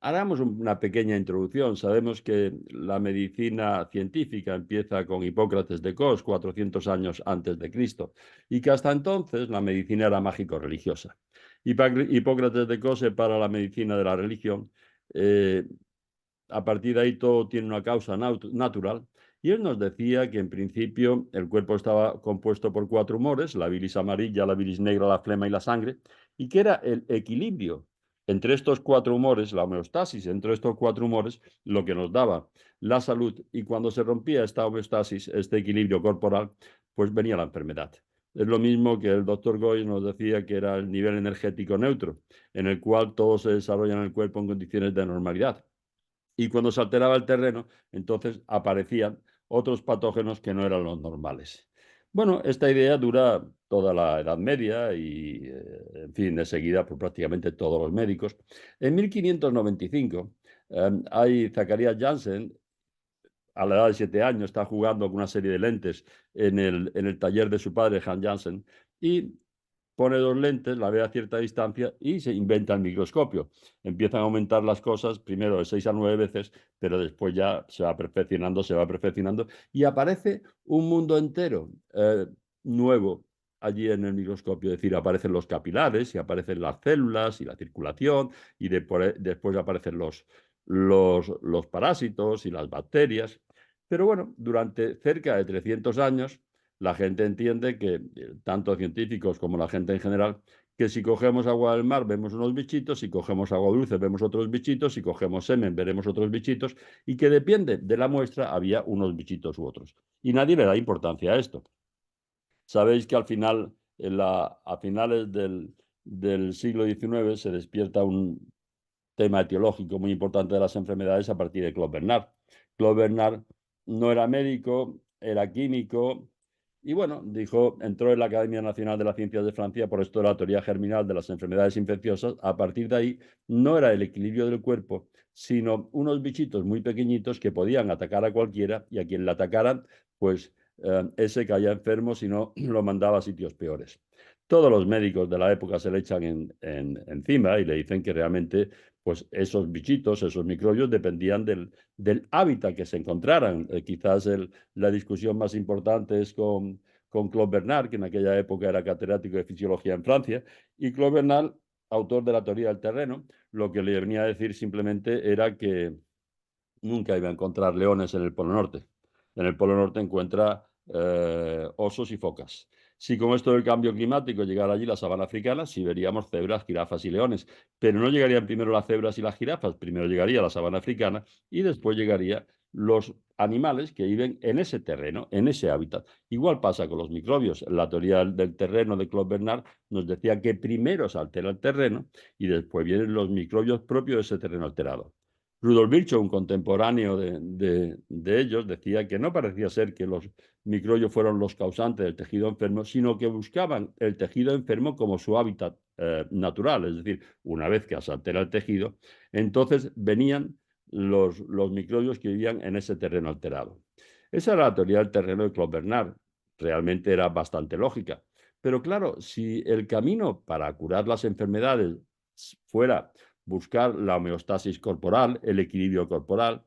Hagamos una pequeña introducción. Sabemos que la medicina científica empieza con Hipócrates de Cos, 400 años antes de Cristo, y que hasta entonces la medicina era mágico-religiosa. Hipócrates de Cos separa la medicina de la religión. eh, a partir de ahí todo tiene una causa natural. Y él nos decía que en principio el cuerpo estaba compuesto por 4 humores: la bilis amarilla, la bilis negra, la flema y la sangre, y que era el equilibrio entre estos 4 humores, la homeostasis entre estos 4 humores, lo que nos daba la salud. Y cuando se rompía esta homeostasis, este equilibrio corporal, pues venía la enfermedad. Es lo mismo que el doctor Goy nos decía, que era el nivel energético neutro, en el cual todo se desarrolla en el cuerpo en condiciones de normalidad. Y cuando se alteraba el terreno, entonces aparecían otros patógenos que no eran los normales. Bueno, esta idea dura toda la Edad Media y, en fin, es seguida por prácticamente todos los médicos. En 1595, hay Zacharias Janssen, a la edad de 7 años, está jugando con una serie de lentes en el taller de su padre, Hans Janssen, y pone 2 lentes, la ve a cierta distancia y se inventa el microscopio. Empiezan a aumentar las cosas, primero de 6 a 9 veces, pero después ya se va perfeccionando y aparece un mundo entero nuevo allí en el microscopio. Es decir, aparecen los capilares y aparecen las células y la circulación, y después aparecen los parásitos y las bacterias. Pero bueno, durante cerca de 300 años, la gente entiende que, tanto científicos como la gente en general, que si cogemos agua del mar vemos unos bichitos, si cogemos agua dulce vemos otros bichitos, si cogemos semen veremos otros bichitos, y que depende de la muestra había unos bichitos u otros. Y nadie le da importancia a esto. Sabéis que al final, a finales del siglo XIX, se despierta un tema etiológico muy importante de las enfermedades a partir de Claude Bernard. Claude Bernard no era médico, era químico, y bueno, entró en la Academia Nacional de las Ciencias de Francia por esto de la teoría germinal de las enfermedades infecciosas. A partir de ahí, no era el equilibrio del cuerpo, sino unos bichitos muy pequeñitos que podían atacar a cualquiera, y a quien le atacaran, pues ese caía enfermo, si no lo mandaba a sitios peores. Todos los médicos de la época se le echan encima y le dicen que realmente, pues esos bichitos, esos microbios, dependían del hábitat que se encontraran. Quizás la discusión más importante es con Claude Bernard, que en aquella época era catedrático de fisiología en Francia, y Claude Bernard, autor de la teoría del terreno, lo que le venía a decir simplemente era que nunca iba a encontrar leones en el Polo Norte. En el Polo Norte encuentra osos y focas. Si con esto del cambio climático llegara allí la sabana africana, sí veríamos cebras, jirafas y leones, pero no llegarían primero las cebras y las jirafas, primero llegaría la sabana africana y después llegarían los animales que viven en ese terreno, en ese hábitat. Igual pasa con los microbios. La teoría del terreno de Claude Bernard nos decía que primero se altera el terreno y después vienen los microbios propios de ese terreno alterado. Rudolf Virchow, un contemporáneo de ellos, decía que no parecía ser que los microbios fueron los causantes del tejido enfermo, sino que buscaban el tejido enfermo como su hábitat natural. Es decir, una vez que se altera el tejido, entonces venían los microbios que vivían en ese terreno alterado. Esa era la teoría del terreno de Claude Bernard. Realmente era bastante lógica. Pero claro, si el camino para curar las enfermedades fuera buscar la homeostasis corporal, el equilibrio corporal,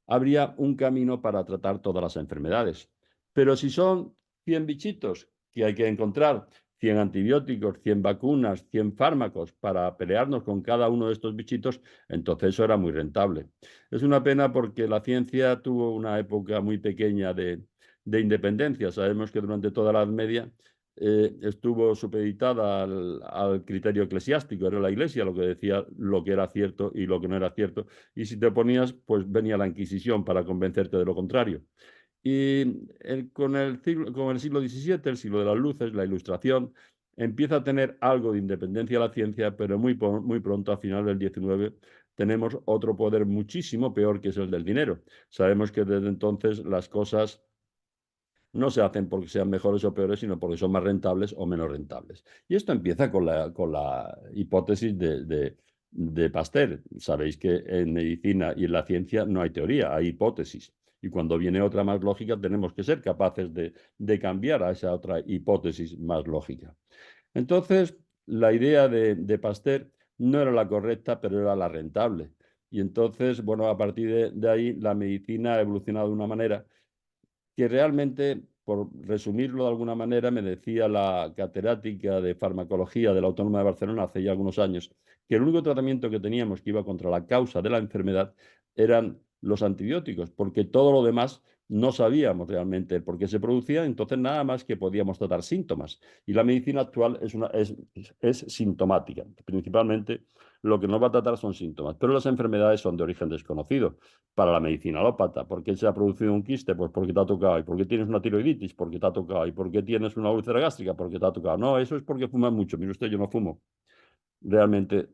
habría un camino para tratar todas las enfermedades. Pero si son 100 bichitos que hay que encontrar, 100 antibióticos, 100 vacunas, 100 fármacos para pelearnos con cada uno de estos bichitos, entonces eso era muy rentable. Es una pena porque la ciencia tuvo una época muy pequeña de independencia. Sabemos que durante toda la Edad Media estuvo supeditada al criterio eclesiástico. Era la Iglesia lo que decía lo que era cierto y lo que no era cierto. Y si te oponías, pues venía la Inquisición para convencerte de lo contrario. Y con el siglo XVII, el siglo de las luces, la Ilustración, empieza a tener algo de independencia la ciencia, pero muy pronto, a final del XIX, tenemos otro poder muchísimo peor, que es el del dinero. Sabemos que desde entonces las cosas no se hacen porque sean mejores o peores, sino porque son más rentables o menos rentables. Y esto empieza con la hipótesis de Pasteur. Sabéis que en medicina y en la ciencia no hay teoría, hay hipótesis. Y cuando viene otra más lógica, tenemos que ser capaces de cambiar a esa otra hipótesis más lógica. Entonces, la idea de Pasteur no era la correcta, pero era la rentable. Y entonces, bueno, a partir de ahí la medicina ha evolucionado de una manera que realmente, por resumirlo de alguna manera, me decía la catedrática de farmacología de la Autónoma de Barcelona hace ya algunos años, que el único tratamiento que teníamos que iba contra la causa de la enfermedad eran los antibióticos, porque todo lo demás no sabíamos realmente el por qué se producía, entonces nada más que podíamos tratar síntomas. Y la medicina actual es sintomática, principalmente lo que nos va a tratar son síntomas, pero las enfermedades son de origen desconocido para la medicina alópata. ¿Por qué se ha producido un quiste? Pues porque te ha tocado. ¿Y por qué tienes una tiroiditis? Porque te ha tocado. ¿Y por qué tienes una úlcera gástrica? Porque te ha tocado. No, eso es porque fumas mucho. Mire usted, yo no fumo. Realmente,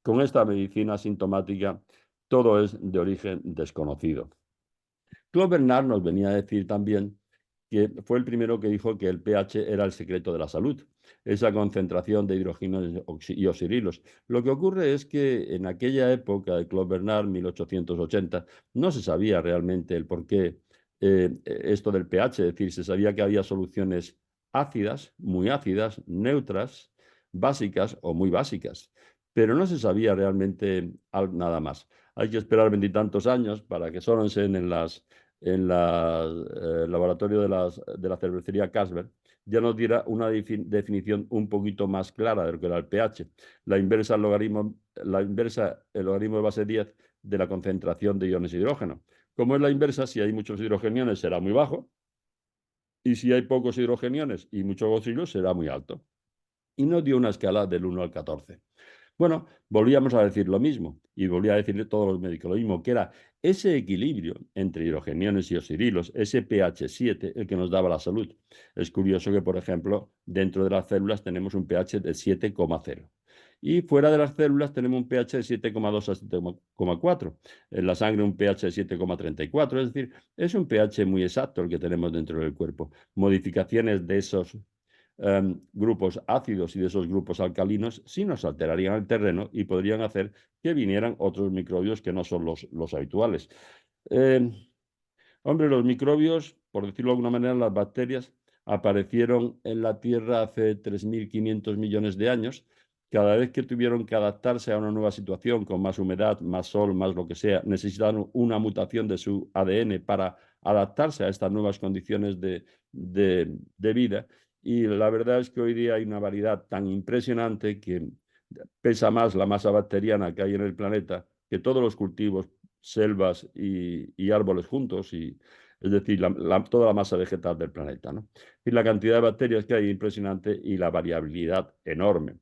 con esta medicina sintomática, todo es de origen desconocido. Claude Bernard nos venía a decir también que fue el primero que dijo que el pH era el secreto de la salud, esa concentración de hidrógenos y oxirilos. Lo que ocurre es que en aquella época de Claude Bernard, 1880, no se sabía realmente el por qué esto del pH, es decir, se sabía que había soluciones ácidas, muy ácidas, neutras, básicas o muy básicas, pero no se sabía realmente nada más. Hay que esperar veintitantos años para que Sorensen en el laboratorio de la cervecería Carlsberg, ya nos diera una definición un poquito más clara de lo que era el pH. La inversa, el logaritmo de base 10 de la concentración de iones de hidrógeno. Como es la inversa, si hay muchos hidrogeniones será muy bajo, y si hay pocos hidrogeniones y muchos oxilos será muy alto. Y nos dio una escala del 1 al 14. Bueno, volvíamos a decir lo mismo, y volvía a decirle todos los médicos lo mismo, que era ese equilibrio entre hidrogeniones y oxirilos, ese pH 7, el que nos daba la salud. Es curioso que, por ejemplo, dentro de las células tenemos un pH de 7,0 y fuera de las células tenemos un pH de 7,2 a 7,4. En la sangre un pH de 7,34, es decir, es un pH muy exacto el que tenemos dentro del cuerpo. Modificaciones de esos grupos ácidos y de esos grupos alcalinos sí nos alterarían el terreno y podrían hacer que vinieran otros microbios que no son los habituales. Eh, Hombre, los microbios, por decirlo de alguna manera, las bacterias aparecieron en la Tierra hace 3.500 millones de años. Cada vez que tuvieron que adaptarse a una nueva situación con más humedad, más sol, más lo que sea, necesitaron una mutación de su ADN para adaptarse a estas nuevas condiciones de vida. Y la verdad es que hoy día hay una variedad tan impresionante que pesa más la masa bacteriana que hay en el planeta que todos los cultivos, selvas y árboles juntos, es decir, toda la masa vegetal del planeta, ¿no? Y la cantidad de bacterias que hay es impresionante y la variabilidad enorme.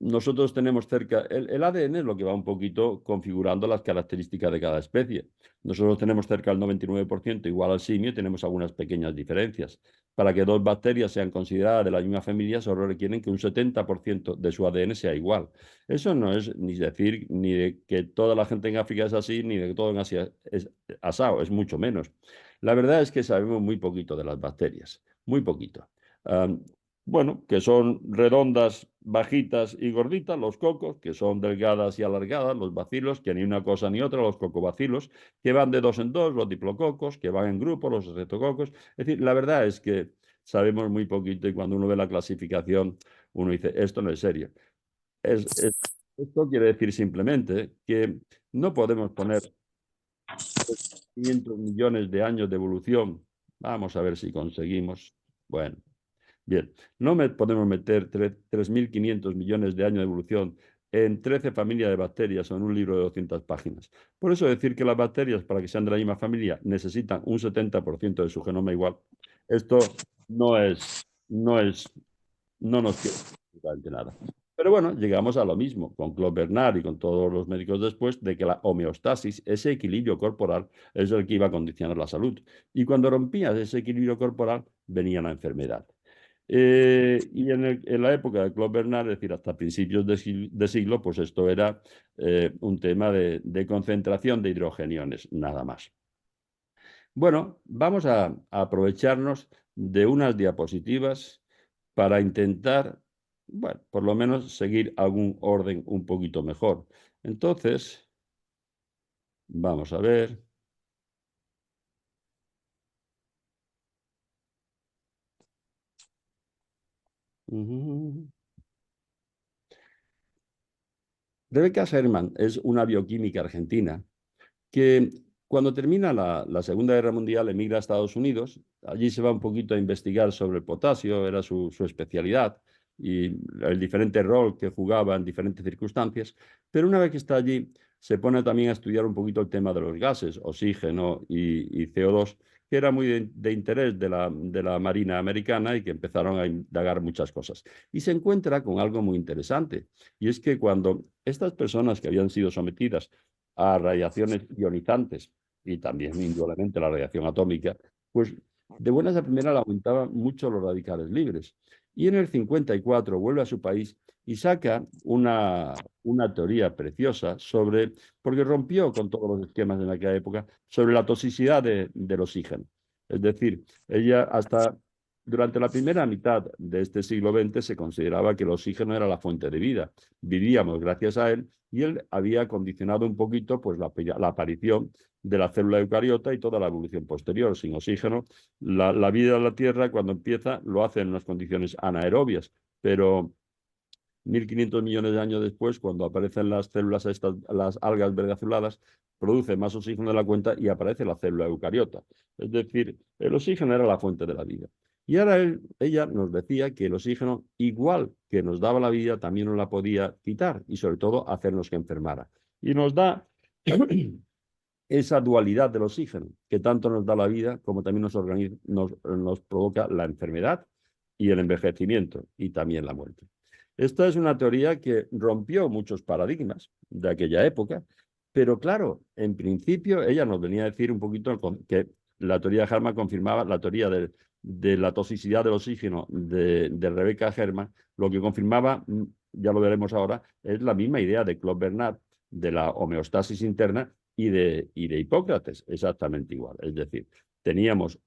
Nosotros tenemos cerca, el ADN es lo que va un poquito configurando las características de cada especie. Nosotros tenemos cerca del 99% igual al simio y tenemos algunas pequeñas diferencias. Para que dos bacterias sean consideradas de la misma familia, solo requieren que un 70% de su ADN sea igual. Eso no es ni decir ni de que toda la gente en África es así, ni de que todo en Asia es asado, es mucho menos. La verdad es que sabemos muy poquito de las bacterias, muy poquito. Bueno, que son redondas, bajitas y gorditas, los cocos, que son delgadas y alargadas, los bacilos, que ni una cosa ni otra, los cocobacilos, que van de dos en dos, los diplococos, que van en grupo, los estreptococos. Es decir, la verdad es que sabemos muy poquito y cuando uno ve la clasificación, uno dice, esto no es serio. Esto quiere decir simplemente que no podemos poner 500 millones de años de evolución. Vamos a ver si conseguimos. Bueno. Bien, no podemos meter 3.500 millones de años de evolución en 13 familias de bacterias o en un libro de 200 páginas. Por eso decir que las bacterias, para que sean de la misma familia, necesitan un 70% de su genoma igual. Esto no es, no es, no nos quiere decir absolutamente nada. Pero bueno, llegamos a lo mismo con Claude Bernard y con todos los médicos después, de que la homeostasis, ese equilibrio corporal, es el que iba a condicionar la salud. Y cuando rompías ese equilibrio corporal, venía la enfermedad. Y en la época de Claude Bernard, es decir, hasta principios de siglo, pues esto era un tema de concentración de hidrogeniones, nada más. Bueno, vamos a aprovecharnos de unas diapositivas para intentar, bueno, por lo menos seguir algún orden un poquito mejor. Entonces, vamos a ver. Ujú. Rebecca Herrmann es una bioquímica argentina que cuando termina la Segunda Guerra Mundial emigra a Estados Unidos. Allí se va un poquito a investigar sobre el potasio, era su especialidad, y el diferente rol que jugaba en diferentes circunstancias. Pero una vez que está allí, se pone también a estudiar un poquito el tema de los gases, oxígeno y CO2, que era muy de interés de la Marina americana y que empezaron a indagar muchas cosas. Y se encuentra con algo muy interesante, y es que cuando estas personas que habían sido sometidas a radiaciones ionizantes y también indudablemente la radiación atómica, pues de buenas a primeras aumentaban mucho los radicales libres. Y en el 54 vuelve a su país y saca una teoría preciosa sobre, porque rompió con todos los esquemas en aquella época, sobre la toxicidad del oxígeno. Es decir, ella hasta durante la primera mitad de este siglo XX se consideraba que el oxígeno era la fuente de vida. Vivíamos gracias a él y él había condicionado un poquito pues, la aparición de la célula eucariota y toda la evolución posterior. Sin oxígeno, la vida de la Tierra, cuando empieza, lo hace en unas condiciones anaerobias, pero 1.500 millones de años después, cuando aparecen las células, estas, las algas verde azuladas, produce más oxígeno de la cuenta y aparece la célula eucariota. Es decir, el oxígeno era la fuente de la vida. Y ahora ella nos decía que el oxígeno, igual que nos daba la vida, también nos la podía quitar y sobre todo hacernos que enfermara. Y nos da esa dualidad del oxígeno, que tanto nos da la vida como también nos provoca la enfermedad y el envejecimiento y también la muerte. Esta es una teoría que rompió muchos paradigmas de aquella época, pero claro, en principio ella nos venía a decir un poquito que la teoría de Herrmann confirmaba la teoría de la toxicidad del oxígeno de Rebecca Herrmann, lo que confirmaba, ya lo veremos ahora, es la misma idea de Claude Bernard de la homeostasis interna y de Hipócrates, exactamente igual. Es decir, teníamos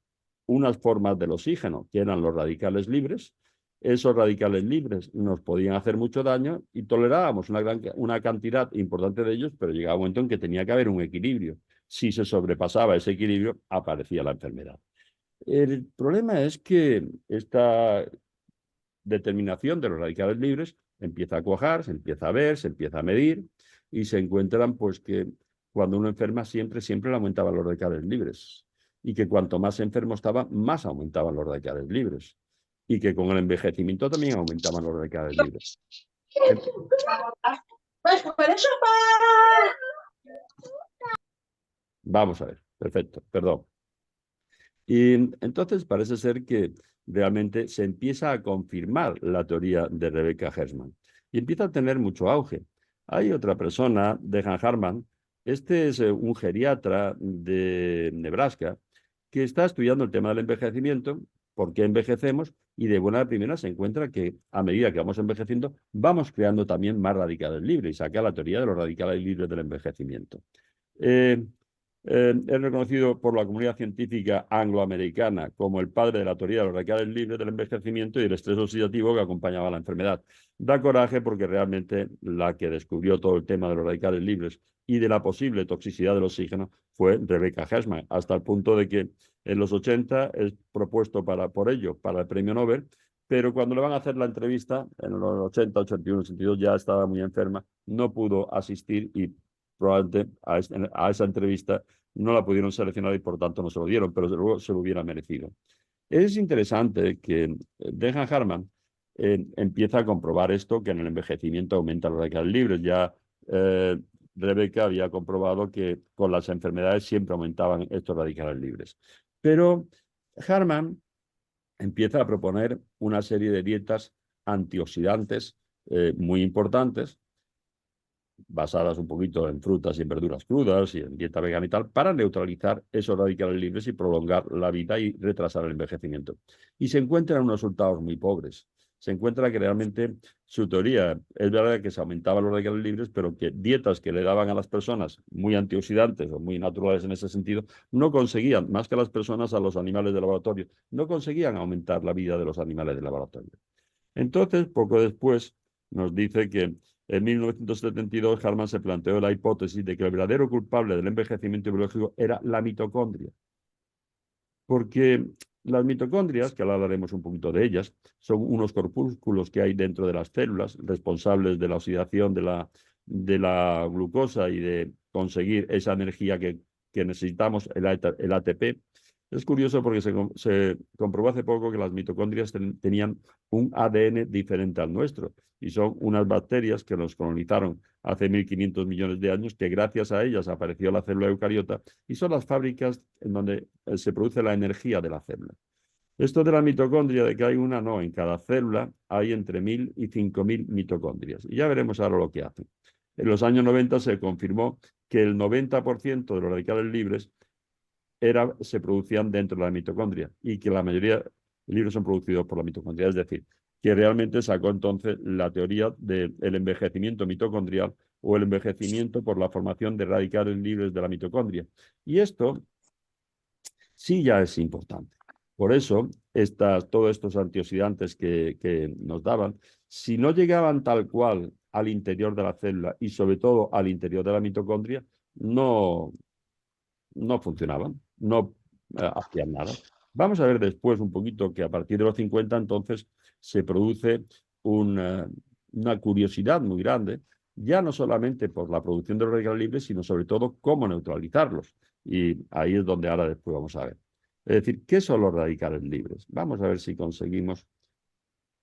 unas formas del oxígeno que eran los radicales libres. Esos radicales libres nos podían hacer mucho daño y tolerábamos una cantidad importante de ellos, pero llegaba un momento en que tenía que haber un equilibrio. Si se sobrepasaba ese equilibrio, aparecía la enfermedad. El problema es que esta determinación de los radicales libres empieza a cuajar, se empieza a ver, se empieza a medir y se encuentran pues que cuando uno enferma siempre le aumentaban los radicales libres y que cuanto más enfermo estaba, más aumentaban los radicales libres y que con el envejecimiento también aumentaban los radicales libres. Vamos a ver, perfecto, perdón. Y entonces parece ser que realmente se empieza a confirmar la teoría de Rebecca Herrmann y empieza a tener mucho auge. Hay otra persona, Dejan Harman, este es un geriatra de Nebraska que está estudiando el tema del envejecimiento, por qué envejecemos, y de buena primera se encuentra que a medida que vamos envejeciendo, vamos creando también más radicales libres y saca la teoría de los radicales libres del envejecimiento. Es reconocido por la comunidad científica angloamericana como el padre de la teoría de los radicales libres del envejecimiento y del estrés oxidativo que acompañaba a la enfermedad. Da coraje porque realmente la que descubrió todo el tema de los radicales libres y de la posible toxicidad del oxígeno fue Rebecca Herrmann, hasta el punto de que en los 80 es propuesto por ello para el premio Nobel, pero cuando le van a hacer la entrevista, en los 80, 81, 82, ya estaba muy enferma, no pudo asistir y probablemente a esa entrevista no la pudieron seleccionar y por tanto no se lo dieron, pero luego se lo hubiera merecido. Es interesante que Dejan Harman empieza a comprobar esto, que en el envejecimiento aumenta los radicales libres. Ya Rebecca había comprobado que con las enfermedades siempre aumentaban estos radicales libres. Pero Harman empieza a proponer una serie de dietas antioxidantes muy importantes, basadas un poquito en frutas y en verduras crudas y en dieta vegana y tal, para neutralizar esos radicales libres y prolongar la vida y retrasar el envejecimiento. Y se encuentran unos resultados muy pobres. Se encuentra que realmente su teoría es verdad que se aumentaban los radicales libres, pero que dietas que le daban a las personas muy antioxidantes o muy naturales en ese sentido, no conseguían, más que a las personas, a los animales de laboratorio, no conseguían aumentar la vida de los animales de laboratorio. Entonces, poco después, nos dice que en 1972 Harman se planteó la hipótesis de que el verdadero culpable del envejecimiento biológico era la mitocondria. Porque las mitocondrias, que ahora hablaremos un poquito de ellas, son unos corpúsculos que hay dentro de las células responsables de la oxidación de la glucosa y de conseguir esa energía que necesitamos, el ATP. Es curioso porque se comprobó hace poco que las mitocondrias tenían un ADN diferente al nuestro y son unas bacterias que nos colonizaron hace 1.500 millones de años, que gracias a ellas apareció la célula eucariota y son las fábricas en donde se produce la energía de la célula. Esto de la mitocondria, de que hay una, no, en cada célula hay entre 1.000 y 5.000 mitocondrias. Y ya veremos ahora lo que hacen. En los años 90 se confirmó que el 90% de los radicales libres se producían dentro de la mitocondria y que la mayoría de libres son producidos por la mitocondria. Es decir, que realmente sacó entonces la teoría del envejecimiento mitocondrial o el envejecimiento por la formación de radicales libres de la mitocondria. Y esto sí ya es importante. Por eso, todos estos antioxidantes que nos daban, si no llegaban tal cual al interior de la célula y sobre todo al interior de la mitocondria, no funcionaban, no hacían nada. Vamos a ver después un poquito que a partir de los 50 entonces se produce una curiosidad muy grande, ya no solamente por la producción de los radicales libres, sino sobre todo cómo neutralizarlos. Y ahí es donde ahora después vamos a ver. Es decir, ¿qué son los radicales libres? Vamos a ver si conseguimos,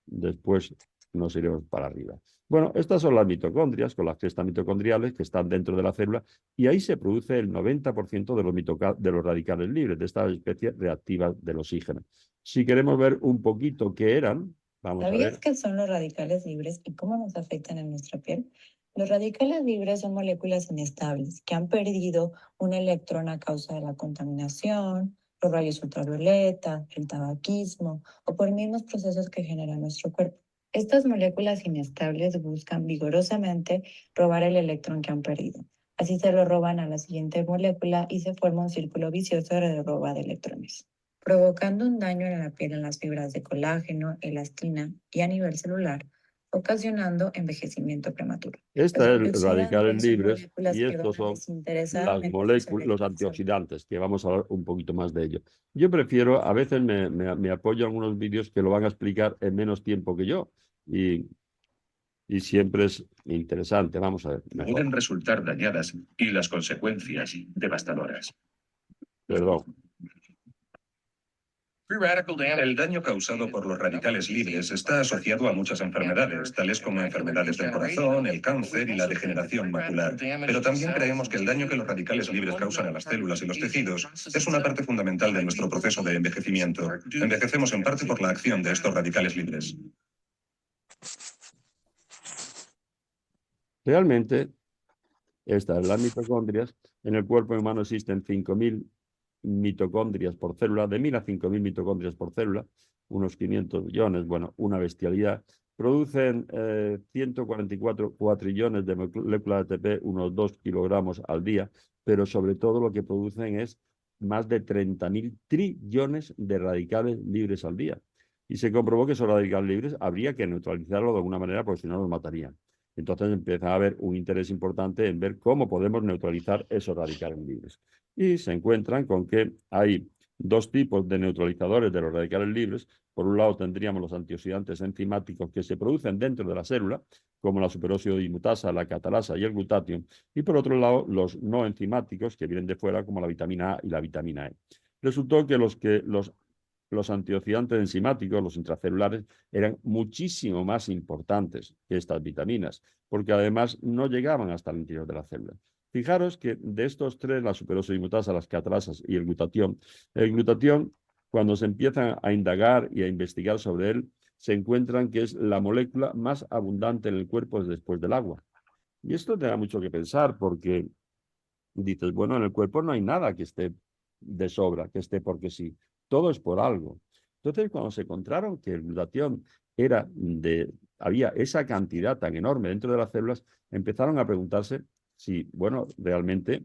después nos iremos para arriba. Bueno, estas son las mitocondrias con las crestas mitocondriales que están dentro de la célula y ahí se produce el 90% de los radicales libres, de estas especies reactivas del oxígeno. Si queremos ver un poquito qué eran, vamos a ver. ¿Sabías qué son los radicales libres y cómo nos afectan en nuestra piel? Los radicales libres son moléculas inestables que han perdido un electrón a causa de la contaminación, los rayos ultravioleta, el tabaquismo o por mismos procesos que genera nuestro cuerpo. Estas moléculas inestables buscan vigorosamente robar el electrón que han perdido. Así se lo roban a la siguiente molécula y se forma un círculo vicioso de roba de electrones, provocando un daño en la piel en las fibras de colágeno, elastina y a nivel celular, ocasionando envejecimiento prematuro. Estos son radicales Antioxidantes son libres moléculas y que estos doman son desinteresadamente sobre el los corazón. antioxidantes, que vamos a hablar un poquito más de ello. Yo prefiero, a veces me apoyo en algunos vídeos que lo van a explicar en menos tiempo que yo y siempre es interesante. Vamos a ver. Mejor. Pueden resultar dañadas y las consecuencias devastadoras. Perdón. El daño causado por los radicales libres está asociado a muchas enfermedades, tales como enfermedades del corazón, el cáncer y la degeneración macular. Pero también creemos que el daño que los radicales libres causan a las células y los tejidos es una parte fundamental de nuestro proceso de envejecimiento. Envejecemos en parte por la acción de estos radicales libres. Realmente, estas las mitocondrias. En el cuerpo humano existen 5.000 mitocondrias por célula, de 1.000 a 5.000 mitocondrias por célula, unos 500 millones, bueno, una bestialidad. Producen 144 cuatrillones de moléculas de ATP, unos 2 kilogramos al día, pero sobre todo lo que producen es más de 30.000 trillones de radicales libres al día. Y se comprobó que esos radicales libres habría que neutralizarlos de alguna manera porque si no los matarían. Entonces empieza a haber un interés importante en ver cómo podemos neutralizar esos radicales libres. Y se encuentran con que hay dos tipos de neutralizadores de los radicales libres. Por un lado tendríamos los antioxidantes enzimáticos que se producen dentro de la célula, como la superóxido dismutasa, la catalasa y el glutatión. Y por otro lado, los no enzimáticos que vienen de fuera, como la vitamina A y la vitamina E. Resultó que los antioxidantes enzimáticos, los intracelulares, eran muchísimo más importantes que estas vitaminas, porque además no llegaban hasta el interior de la célula. Fijaros que de estos tres, la superóxido dismutasa, las catalasas y el glutatión, cuando se empiezan a indagar y a investigar sobre él, se encuentran que es la molécula más abundante en el cuerpo después del agua. Y esto te da mucho que pensar, porque dices, bueno, en el cuerpo no hay nada que esté de sobra, que esté porque sí. Todo es por algo. Entonces, cuando se encontraron que el glutatión había esa cantidad tan enorme dentro de las células, empezaron a preguntarse si, bueno, realmente,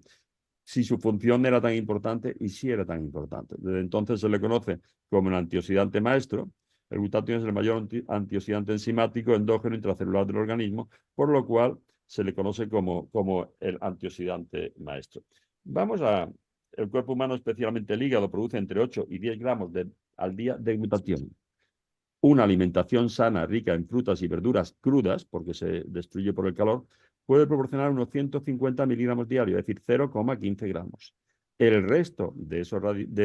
si su función era tan importante y si era tan importante. Desde entonces se le conoce como el antioxidante maestro. El glutatión es el mayor antioxidante enzimático endógeno intracelular del organismo, por lo cual se le conoce como el antioxidante maestro. El cuerpo humano, especialmente el hígado, produce entre 8 y 10 gramos al día de glutatión. Una alimentación sana, rica en frutas y verduras crudas, porque se destruye por el calor, puede proporcionar unos 150 miligramos diarios, es decir, 0,15 gramos. El resto de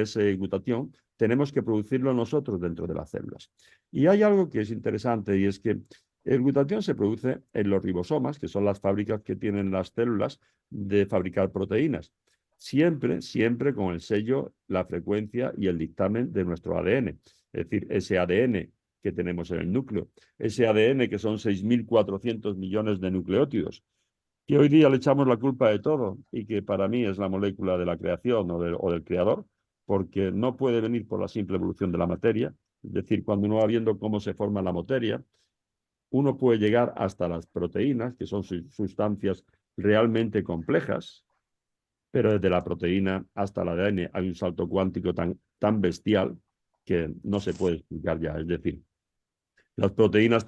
ese glutatión tenemos que producirlo nosotros dentro de las células. Y hay algo que es interesante, y es que el glutatión se produce en los ribosomas, que son las fábricas que tienen las células de fabricar proteínas. Siempre con el sello, la frecuencia y el dictamen de nuestro ADN. Es decir, ese ADN que tenemos en el núcleo, ese ADN que son 6.400 millones de nucleótidos, que hoy día le echamos la culpa de todo y que para mí es la molécula de la creación o del creador, porque no puede venir por la simple evolución de la materia. Es decir, cuando uno va viendo cómo se forma la materia, uno puede llegar hasta las proteínas, que son sustancias realmente complejas, pero desde la proteína hasta el ADN hay un salto cuántico tan bestial que no se puede explicar ya. Es decir, las proteínas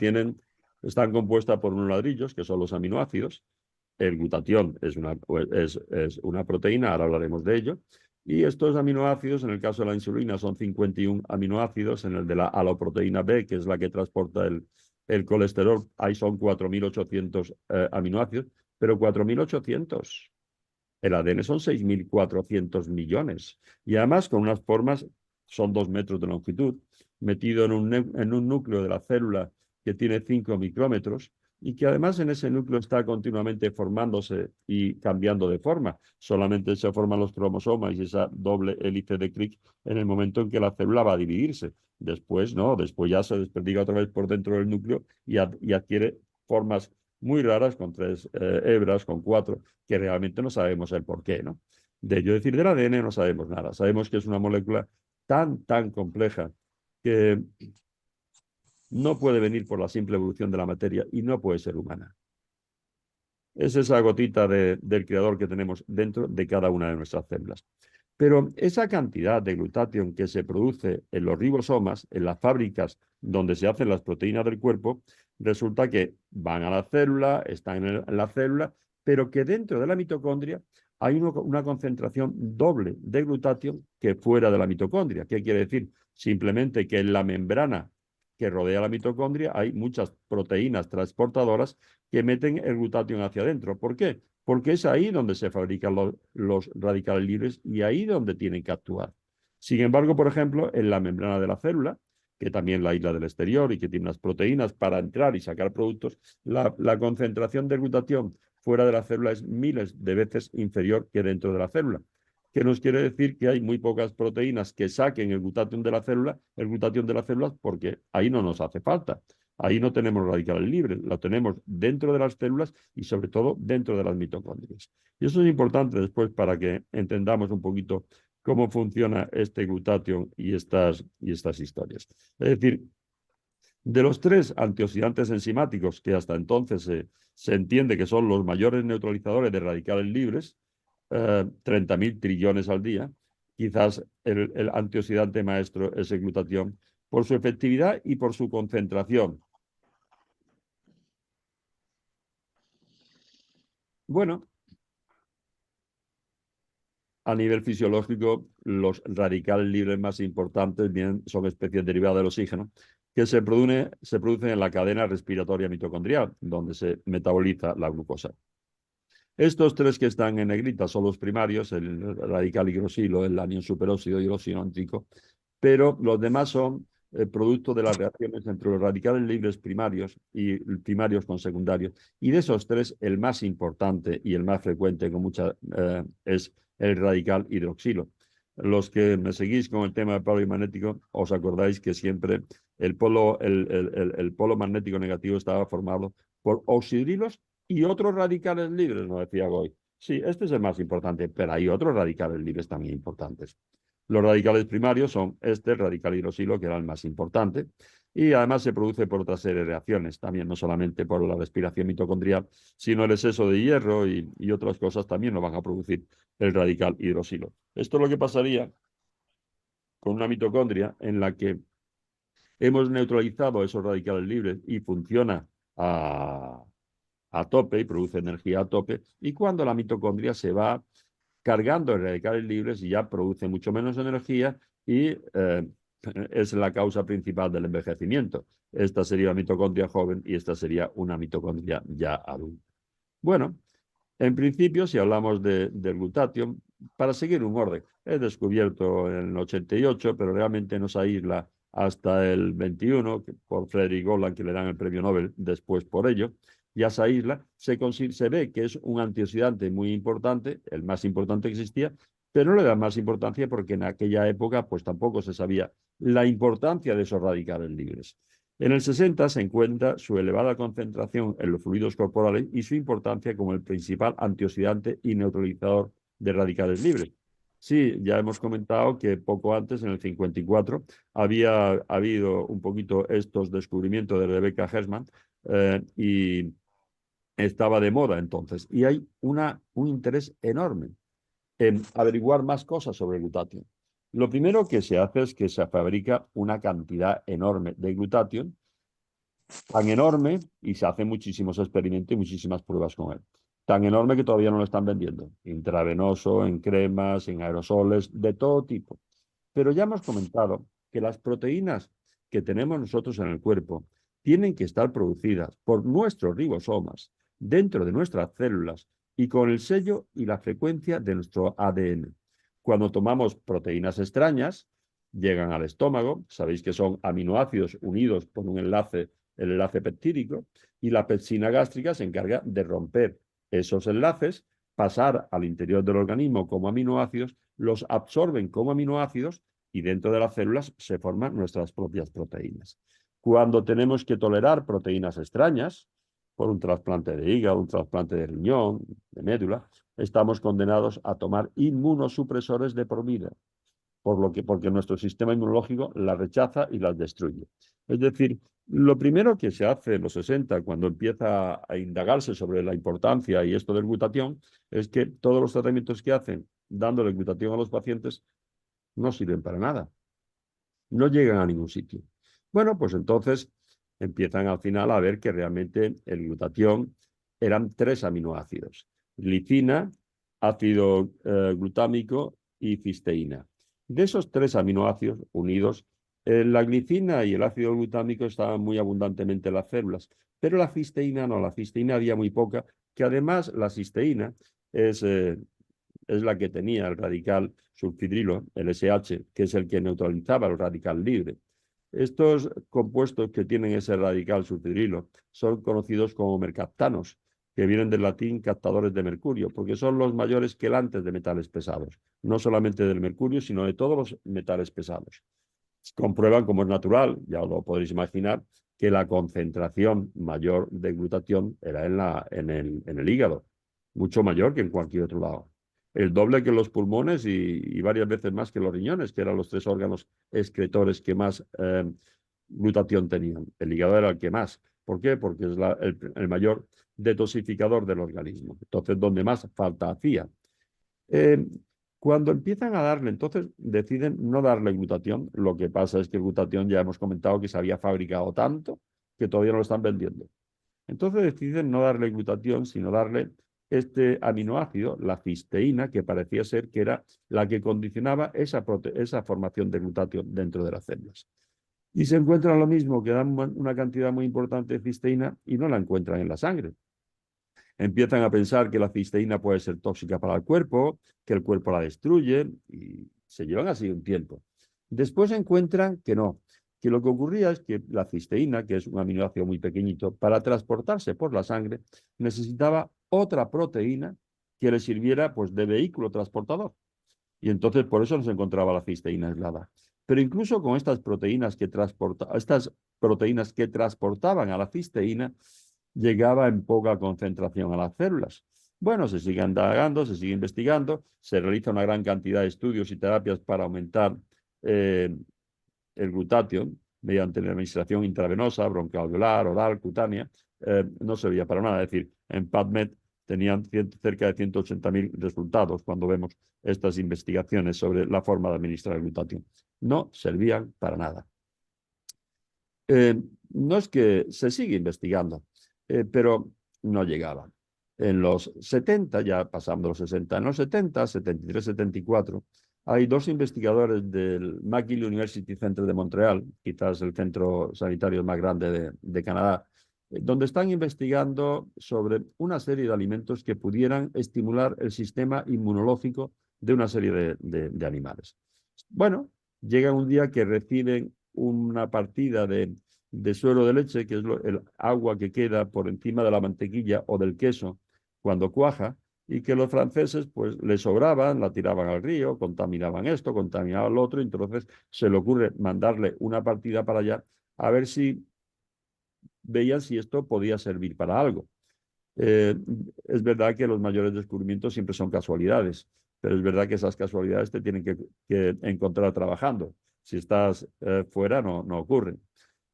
están compuestas por unos ladrillos, que son los aminoácidos. El glutatión es una proteína, ahora hablaremos de ello. Y estos aminoácidos, en el caso de la insulina, son 51 aminoácidos. En el de la aloproteína B, que es la que transporta el colesterol, ahí son 4.800 aminoácidos, pero 4.800. El ADN son 6.400 millones. Y además con unas formas, son 2 metros de longitud, metido en un núcleo de la célula que tiene 5 micrómetros y que además en ese núcleo está continuamente formándose y cambiando de forma. Solamente se forman los cromosomas y esa doble hélice de Crick en el momento en que la célula va a dividirse. Después no, después ya se desperdiga otra vez por dentro del núcleo y adquiere formas muy raras, con 3 hebras, con 4, que realmente no sabemos el por qué, ¿no? De ello decir del ADN no sabemos nada. Sabemos que es una molécula tan compleja que no puede venir por la simple evolución de la materia y no puede ser humana. Es esa gotita del creador que tenemos dentro de cada una de nuestras células. Pero esa cantidad de glutatión que se produce en los ribosomas, en las fábricas donde se hacen las proteínas del cuerpo, resulta que van a la célula, están en la célula, pero que dentro de la mitocondria hay una concentración doble de glutatión que fuera de la mitocondria. ¿Qué quiere decir? Simplemente que en la membrana que rodea la mitocondria hay muchas proteínas transportadoras que meten el glutatión hacia adentro. ¿Por qué? Porque es ahí donde se fabrican los radicales libres y ahí donde tienen que actuar. Sin embargo, por ejemplo, en la membrana de la célula, que también la aísla del exterior y que tiene unas proteínas para entrar y sacar productos, la concentración de glutatión fuera de la célula es miles de veces inferior que dentro de la célula. Que nos quiere decir que hay muy pocas proteínas que saquen el glutatión de la célula, porque ahí no nos hace falta. Ahí no tenemos radicales libres, lo tenemos dentro de las células y sobre todo dentro de las mitocondrias. Y eso es importante después para que entendamos un poquito cómo funciona este glutatión y estas historias. Es decir, de los 3 antioxidantes enzimáticos que hasta entonces se entiende que son los mayores neutralizadores de radicales libres, 30.000 trillones al día, quizás el antioxidante maestro es el glutatión por su efectividad y por su concentración. Bueno, a nivel fisiológico, los radicales libres más importantes son especies derivadas del oxígeno que se producen en la cadena respiratoria mitocondrial, donde se metaboliza la glucosa. Estos 3 que están en negrita son los primarios, el radical hidroxilo, el anión superóxido y el óxido nítrico, pero los demás son producto de las reacciones entre los radicales libres primarios y primarios con secundarios. Y de esos 3, el más importante y el más frecuente es el radical hidroxilo. Los que me seguís con el tema del polo magnético, os acordáis que siempre el polo magnético negativo estaba formado por oxidrilos y otros radicales libres, nos decía Goy. Sí, este es el más importante, pero hay otros radicales libres también importantes. Los radicales primarios son el radical hidroxilo, que era el más importante, y además se produce por otra serie de reacciones, también no solamente por la respiración mitocondrial, sino el exceso de hierro y otras cosas también lo van a producir el radical hidroxilo. Esto es lo que pasaría con una mitocondria en la que hemos neutralizado esos radicales libres y funciona a tope y produce energía a tope, y cuando la mitocondria se va cargando de radicales libres y ya produce mucho menos energía y es la causa principal del envejecimiento. Esta sería una mitocondria joven y esta sería una mitocondria ya adulta. Bueno, en principio, si hablamos del glutatión, para seguir un orden, es descubierto en el 88, pero realmente no se aísla hasta el 21, por Frederick Golan, que le dan el premio Nobel después por ello. Ya se aísla, se ve que es un antioxidante muy importante, el más importante que existía, pero no le dan más importancia porque en aquella época pues tampoco se sabía la importancia de esos radicales libres. En el 60 se encuentra su elevada concentración en los fluidos corporales y su importancia como el principal antioxidante y neutralizador de radicales libres. Sí, ya hemos comentado que poco antes, en el 54, había habido un poquito estos descubrimientos de Rebecca Hersman y estaba de moda entonces. Y hay un interés enorme en averiguar más cosas sobre el glutatión. Lo primero que se hace es que se fabrica una cantidad enorme de glutatión, tan enorme, y se hacen muchísimos experimentos y muchísimas pruebas con él. Tan enorme que todavía no lo están vendiendo. Intravenoso, en cremas, en aerosoles, de todo tipo. Pero ya hemos comentado que las proteínas que tenemos nosotros en el cuerpo tienen que estar producidas por nuestros ribosomas dentro de nuestras células y con el sello y la frecuencia de nuestro ADN. Cuando tomamos proteínas extrañas, llegan al estómago, sabéis que son aminoácidos unidos por un enlace, el enlace peptídico, y la pepsina gástrica se encarga de romper esos enlaces, pasar al interior del organismo como aminoácidos, los absorben como aminoácidos y dentro de las células se forman nuestras propias proteínas. Cuando tenemos que tolerar proteínas extrañas, por un trasplante de hígado, un trasplante de riñón, de médula, estamos condenados a tomar inmunosupresores de por vida, porque nuestro sistema inmunológico las rechaza y las destruye. Es decir, lo primero que se hace en los 60, cuando empieza a indagarse sobre la importancia y esto del glutatión, es que todos los tratamientos que hacen dándole glutatión a los pacientes no sirven para nada, no llegan a ningún sitio. Bueno, pues entonces empiezan al final a ver que realmente el glutatión eran 3 aminoácidos: glicina, ácido glutámico y cisteína. De esos 3 aminoácidos unidos, la glicina y el ácido glutámico estaban muy abundantemente en las células, pero la cisteína no, la cisteína había muy poca, que además la cisteína es la que tenía el radical sulfidrilo, el SH, que es el que neutralizaba el radical libre. Estos compuestos que tienen ese radical sulfidrilo son conocidos como mercaptanos, que vienen del latín captadores de mercurio, porque son los mayores quelantes de metales pesados, no solamente del mercurio, sino de todos los metales pesados. Comprueban, como es natural, ya lo podréis imaginar, que la concentración mayor de glutatión era en el hígado, mucho mayor que en cualquier otro lado. El doble que en los pulmones y varias veces más que en los riñones, que eran los 3 órganos excretores que más glutatión tenían. El hígado era el que más. ¿Por qué? Porque es el mayor detoxificador del organismo. Entonces, donde más falta hacía. Cuando empiezan a darle, entonces deciden no darle glutatión. Lo que pasa es que el glutatión ya hemos comentado que se había fabricado tanto que todavía no lo están vendiendo. Entonces deciden no darle glutatión, sino darle este aminoácido, la cisteína, que parecía ser que era la que condicionaba esa formación de glutatión dentro de las células. Y se encuentran lo mismo, que dan una cantidad muy importante de cisteína y no la encuentran en la sangre. Empiezan a pensar que la cisteína puede ser tóxica para el cuerpo, que el cuerpo la destruye, y se llevan así un tiempo. Después encuentran que no, que lo que ocurría es que la cisteína, que es un aminoácido muy pequeñito, para transportarse por la sangre, necesitaba otra proteína que le sirviera pues, de vehículo transportador. Y entonces por eso no se encontraba la cisteína aislada. Pero incluso con estas proteínas que transportaban a la cisteína, llegaba en poca concentración a las células. Bueno, se sigue indagando, se sigue investigando, se realiza una gran cantidad de estudios y terapias para aumentar el glutatión mediante la administración intravenosa, broncoalveolar, oral, cutánea. No servía para nada. Es decir, en PubMed tenían cerca de 180.000 resultados cuando vemos estas investigaciones sobre la forma de administrar el glutatión. No servían para nada. No es que se sigue investigando, pero no llegaba. En los 70, ya pasando los 60, en los 70, 73, 74, hay 2 investigadores del McGill University Center de Montreal, quizás el centro sanitario más grande de Canadá, donde están investigando sobre una serie de alimentos que pudieran estimular el sistema inmunológico de una serie de animales. Bueno, llega un día que reciben una partida de suero de leche, que es el agua que queda por encima de la mantequilla o del queso cuando cuaja, y que los franceses pues le sobraban, la tiraban al río, contaminaban esto, contaminaban lo otro, y entonces se le ocurre mandarle una partida para allá a ver si veían si esto podía servir para algo. Eh, es verdad que los mayores descubrimientos siempre son casualidades, pero es verdad que esas casualidades te tienen que encontrar trabajando. Si estás fuera, no ocurren.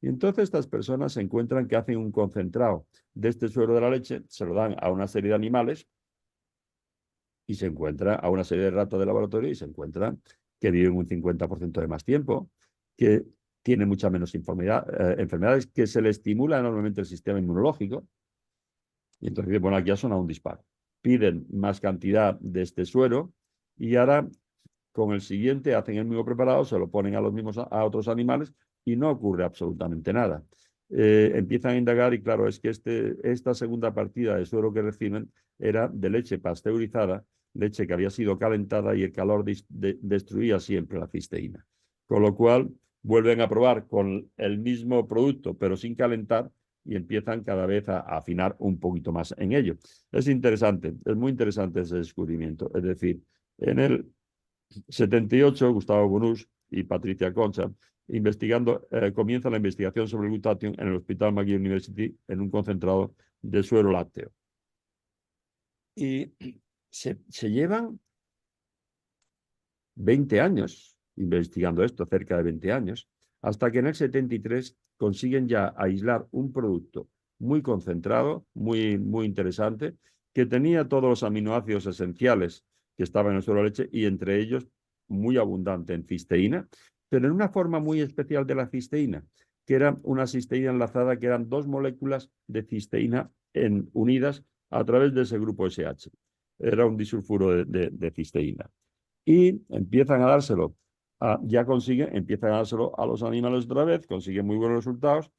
Y entonces estas personas se encuentran que hacen un concentrado de este suero de la leche, se lo dan a una serie de animales y se encuentra a una serie de ratas de laboratorio y se encuentran que viven un 50% de más tiempo, que tienen mucha menos enfermedades, que se le estimula enormemente el sistema inmunológico. Y entonces, bueno, aquí ha sonado un disparo. Piden más cantidad de este suero y ahora con el siguiente hacen el mismo preparado, se lo ponen a otros animales y no ocurre absolutamente nada. Empiezan a indagar y claro, es que esta segunda partida de suero que reciben era de leche pasteurizada, leche que había sido calentada y el calor destruía siempre la cisteína. Con lo cual vuelven a probar con el mismo producto pero sin calentar y empiezan cada vez a afinar un poquito más en ello. Es interesante, es muy interesante ese descubrimiento. Es decir, en el 78, Gustavo Bonús y Patricia Concha, comienza la investigación sobre el glutatión en el Hospital McGill University en un concentrado de suero lácteo. Y se llevan 20 años investigando esto, cerca de 20 años, hasta que en el 73 consiguen ya aislar un producto muy concentrado, muy interesante, que tenía todos los aminoácidos esenciales que estaban en el suero de leche y entre ellos muy abundante en cisteína, pero en una forma muy especial de la cisteína, que era una cisteína enlazada, que eran dos moléculas de cisteína unidas a través de ese grupo SH. Era un disulfuro de cisteína. Y empiezan a dárselo, empiezan a dárselo a los animales otra vez, consiguen muy buenos resultados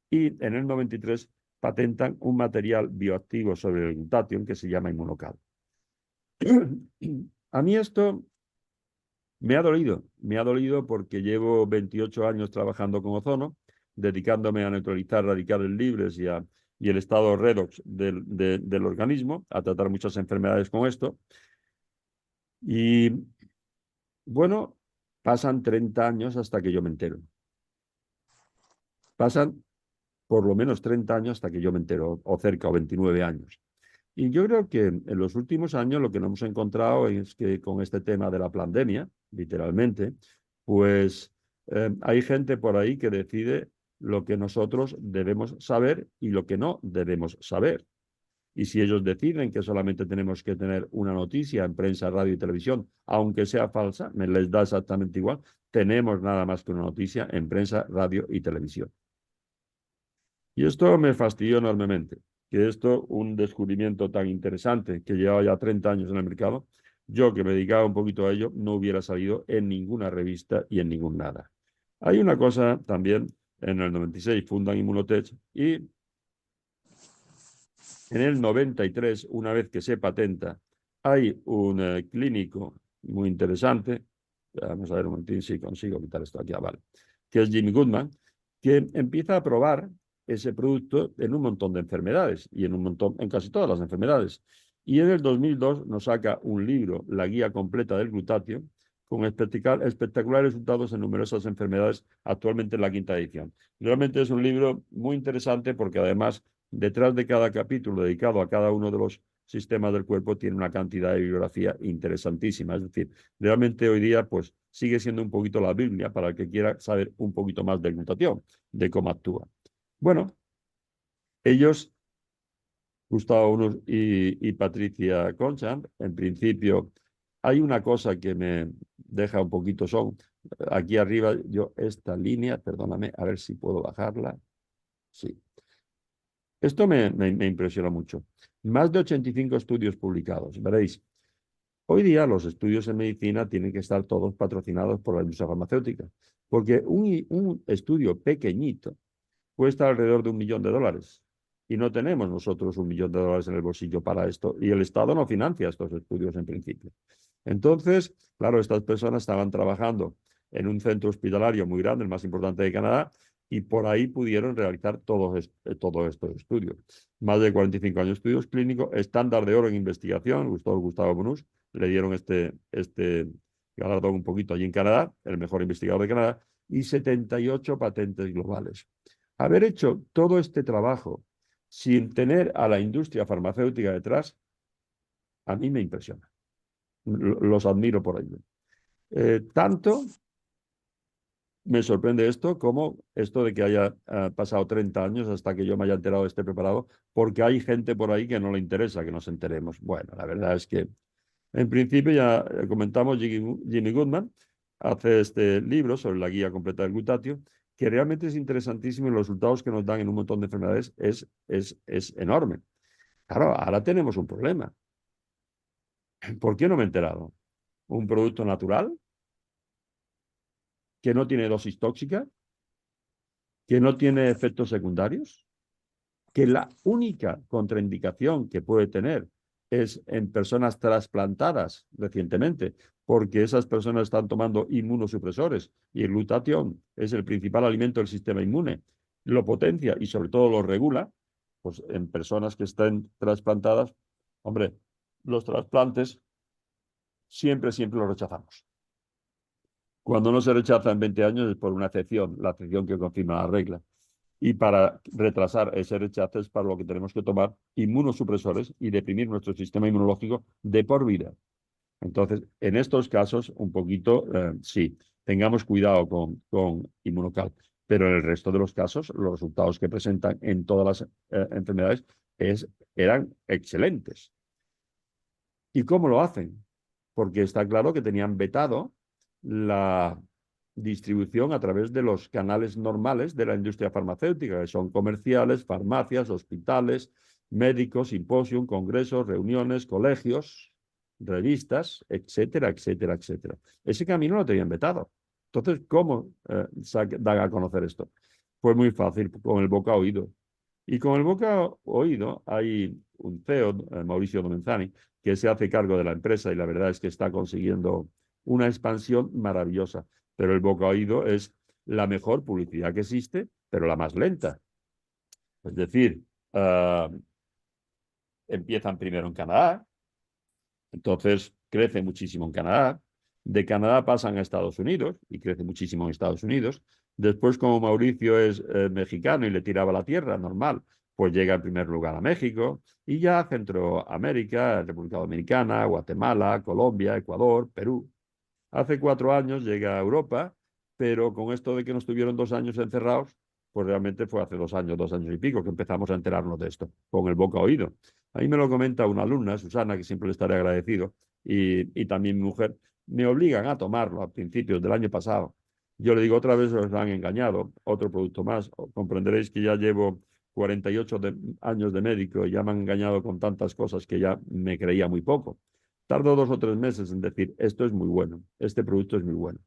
y en el 93 patentan un material bioactivo sobre el glutatión que se llama Inmunocal. A mí esto me ha dolido porque llevo 28 años trabajando con ozono, dedicándome a neutralizar radicales libres y el estado redox del organismo, a tratar muchas enfermedades con esto. Y bueno, pasan 30 años hasta que yo me entero. Pasan por lo menos 30 años hasta que yo me entero, o cerca, o 29 años. Y yo creo que en los últimos años lo que nos hemos encontrado es que con este tema de la pandemia, literalmente, pues hay gente por ahí que decide lo que nosotros debemos saber y lo que no debemos saber. Y si ellos deciden que solamente tenemos que tener una noticia en prensa, radio y televisión, aunque sea falsa, me les da exactamente igual, tenemos nada más que una noticia en prensa, radio y televisión. Y esto me fastidió enormemente, que un descubrimiento tan interesante que llevaba ya 30 años en el mercado, yo que me dedicaba un poquito a ello, no hubiera salido en ninguna revista y en ningún nada. Hay una cosa también, en el 96 fundan Immunotech y en el 93, una vez que se patenta, hay un clínico muy interesante, vamos a ver un momentín si consigo quitar esto aquí, vale, que es Jimmy Goodman, que empieza a probar ese producto en un montón de enfermedades y en casi todas las enfermedades. Y en el 2002 nos saca un libro, La Guía Completa del Glutatión, con espectaculares resultados en numerosas enfermedades, actualmente en la 5ª edición. Realmente es un libro muy interesante porque además detrás de cada capítulo dedicado a cada uno de los sistemas del cuerpo tiene una cantidad de bibliografía interesantísima. Es decir, realmente hoy día pues sigue siendo un poquito la Biblia para el que quiera saber un poquito más de glutatión, de cómo actúa. Bueno, ellos, Gustavo Bonús y Patricia Concha, en principio hay una cosa que me deja un poquito aquí arriba, esta línea, perdóname, a ver si puedo bajarla. Sí. Esto me impresiona mucho. Más de 85 estudios publicados. Veréis, hoy día los estudios en medicina tienen que estar todos patrocinados por la industria farmacéutica, porque un estudio pequeñito cuesta alrededor de $1 millón. Y no tenemos nosotros $1 millón en el bolsillo para esto. Y el Estado no financia estos estudios en principio. Entonces, claro, estas personas estaban trabajando en un centro hospitalario muy grande, el más importante de Canadá, y por ahí pudieron realizar todos estos estudios. Más de 45 años de estudios clínicos, estándar de oro en investigación, Gustavo Bonús, le dieron este galardón un poquito allí en Canadá, el mejor investigador de Canadá, y 78 patentes globales. Haber hecho todo este trabajo sin tener a la industria farmacéutica detrás, a mí me impresiona. Los admiro por ello. Tanto me sorprende esto como esto de que haya pasado 30 años hasta que yo me haya enterado de este preparado, porque hay gente por ahí que no le interesa que nos enteremos. Bueno, la verdad es que en principio ya comentamos, Jimmy Goodman hace este libro sobre la guía completa del glutatio, que realmente es interesantísimo y los resultados que nos dan en un montón de enfermedades es enorme. Claro, ahora tenemos un problema. ¿Por qué no me he enterado? Un producto natural que no tiene dosis tóxica, que no tiene efectos secundarios, que la única contraindicación que puede tener es en personas trasplantadas recientemente, porque esas personas están tomando inmunosupresores y el glutatión es el principal alimento del sistema inmune, lo potencia y sobre todo lo regula, pues en personas que estén trasplantadas, hombre, los trasplantes siempre los rechazamos. Cuando no se rechaza en 20 años es por una excepción, la excepción que confirma la regla. Y para retrasar ese rechazo es para lo que tenemos que tomar inmunosupresores y deprimir nuestro sistema inmunológico de por vida. Entonces, en estos casos, un poquito, sí, tengamos cuidado con Inmunocal, pero en el resto de los casos, los resultados que presentan en todas las enfermedades eran excelentes. ¿Y cómo lo hacen? Porque está claro que tenían vetado la distribución a través de los canales normales de la industria farmacéutica, que son comerciales, farmacias, hospitales, médicos, simposium, congresos, reuniones, colegios, revistas, etcétera, etcétera, etcétera. Ese camino lo tenían vetado. Entonces, ¿cómo dan a conocer esto? Pues muy fácil, con el boca a oído. Y con el boca a oído hay un CEO, Mauricio Domenzani, que se hace cargo de la empresa y la verdad es que está consiguiendo una expansión maravillosa. Pero el boca a oído es la mejor publicidad que existe, pero la más lenta. Es decir, empiezan primero en Canadá, entonces crece muchísimo en Canadá. De Canadá pasan a Estados Unidos y crece muchísimo en Estados Unidos. Después, como Mauricio es mexicano y le tiraba la tierra, normal, pues llega en primer lugar a México y ya a Centroamérica, República Dominicana, Guatemala, Colombia, Ecuador, Perú. Hace 4 años llega a Europa, pero con esto de que nos tuvieron 2 años encerrados, pues realmente fue hace 2 años y pico, que empezamos a enterarnos de esto, con el boca a oído. Ahí me lo comenta una alumna, Susana, que siempre le estaré agradecido, y también mi mujer, me obligan a tomarlo a principios del año pasado. Yo le digo, otra vez os han engañado, otro producto más. Comprenderéis que ya llevo 48 años de médico y ya me han engañado con tantas cosas que ya me creía muy poco. Tardo 2 o 3 meses en decir, esto es muy bueno, este producto es muy bueno.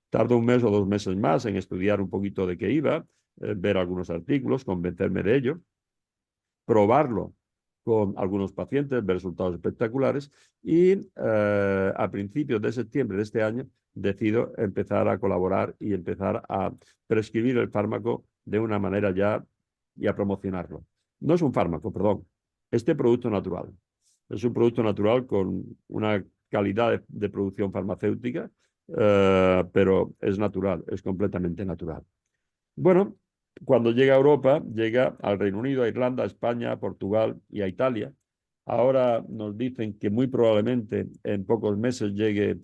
Tardo 1 mes o 2 meses más en estudiar un poquito de qué iba, ver algunos artículos, convencerme de ello, probarlo con algunos pacientes, ver resultados espectaculares y a principios de septiembre de este año decido empezar a colaborar y empezar a prescribir el fármaco de una manera ya y a promocionarlo. No es un fármaco, perdón, este producto natural. Es un producto natural con una calidad de producción farmacéutica, pero es natural, es completamente natural. Bueno, cuando llega a Europa, llega al Reino Unido, a Irlanda, a España, a Portugal y a Italia. Ahora nos dicen que muy probablemente en pocos meses llegue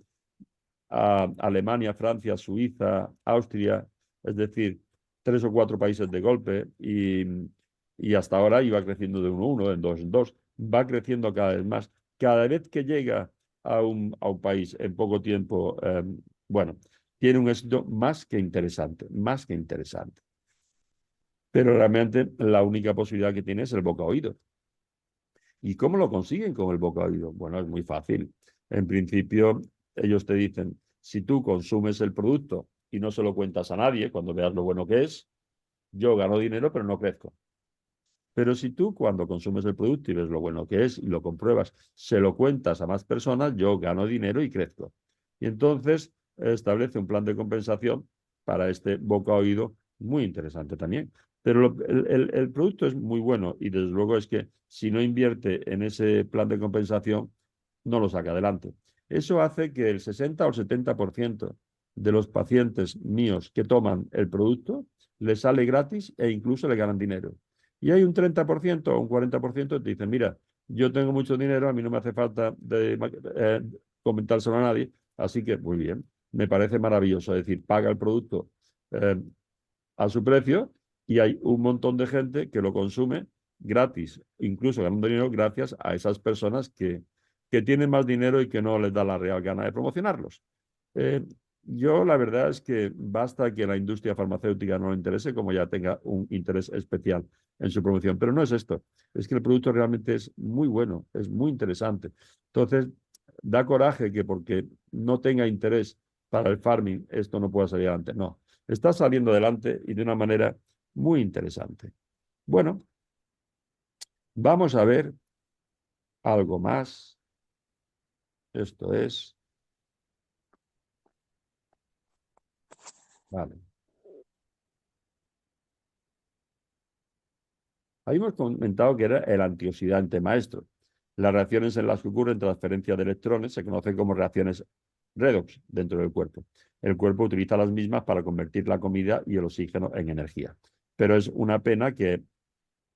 a Alemania, Francia, Suiza, Austria, es decir, 3 o 4 países de golpe y hasta ahora iba creciendo de 1 a 1, de 2 en 2, va creciendo cada vez más. Cada vez que llega a un país en poco tiempo, bueno, tiene un éxito más que interesante, más que interesante. Pero realmente la única posibilidad que tiene es el boca a oído. ¿Y cómo lo consiguen con el boca a oído? Bueno, es muy fácil. En principio, ellos te dicen, si tú consumes el producto y no se lo cuentas a nadie, cuando veas lo bueno que es, yo gano dinero, pero no crezco. Pero si tú cuando consumes el producto y ves lo bueno que es y lo compruebas, se lo cuentas a más personas, yo gano dinero y crezco. Y entonces establece un plan de compensación para este boca-oído muy interesante también. Pero el producto es muy bueno y desde luego es que si no invierte en ese plan de compensación, no lo saca adelante. Eso hace que el 60 o el 70% de los pacientes míos que toman el producto les sale gratis e incluso le ganan dinero. Y hay un 30% o un 40% que te dicen, mira, yo tengo mucho dinero, a mí no me hace falta comentárselo a nadie, así que muy bien, me parece maravilloso. Es decir, paga el producto eh, a su precio y hay un montón de gente que lo consume gratis, incluso ganando dinero gracias a esas personas que tienen más dinero y que no les da la real gana de promocionarlos. Eh, yo la verdad es que basta que la industria farmacéutica no le interese como ya tenga un interés especial en su promoción. Pero no es esto, es que el producto realmente es muy bueno, es muy interesante. Entonces, da coraje que porque no tenga interés para el farming esto no pueda salir adelante. No, está saliendo adelante y de una manera muy interesante. Bueno, vamos a ver algo más. Esto es... Vale. Habíamos comentado que era el antioxidante maestro. Las reacciones en las que ocurren transferencia de electrones se conocen como reacciones redox dentro del cuerpo. El cuerpo utiliza las mismas para convertir la comida y el oxígeno en energía. Pero es una pena que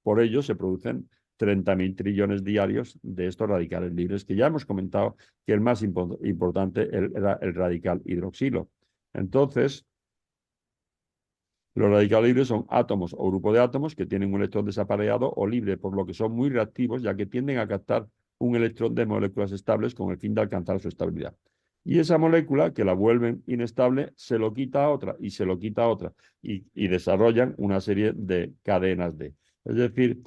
por ello se producen 30.000 trillones diarios de estos radicales libres, que ya hemos comentado que el más importante era el radical hidroxilo. Entonces, los radicales libres son átomos o grupos de átomos que tienen un electrón desapareado o libre, por lo que son muy reactivos, ya que tienden a captar un electrón de moléculas estables con el fin de alcanzar su estabilidad. Y esa molécula, que la vuelven inestable, se lo quita a otra y se lo quita a otra y desarrollan una serie de cadenas de. Es decir,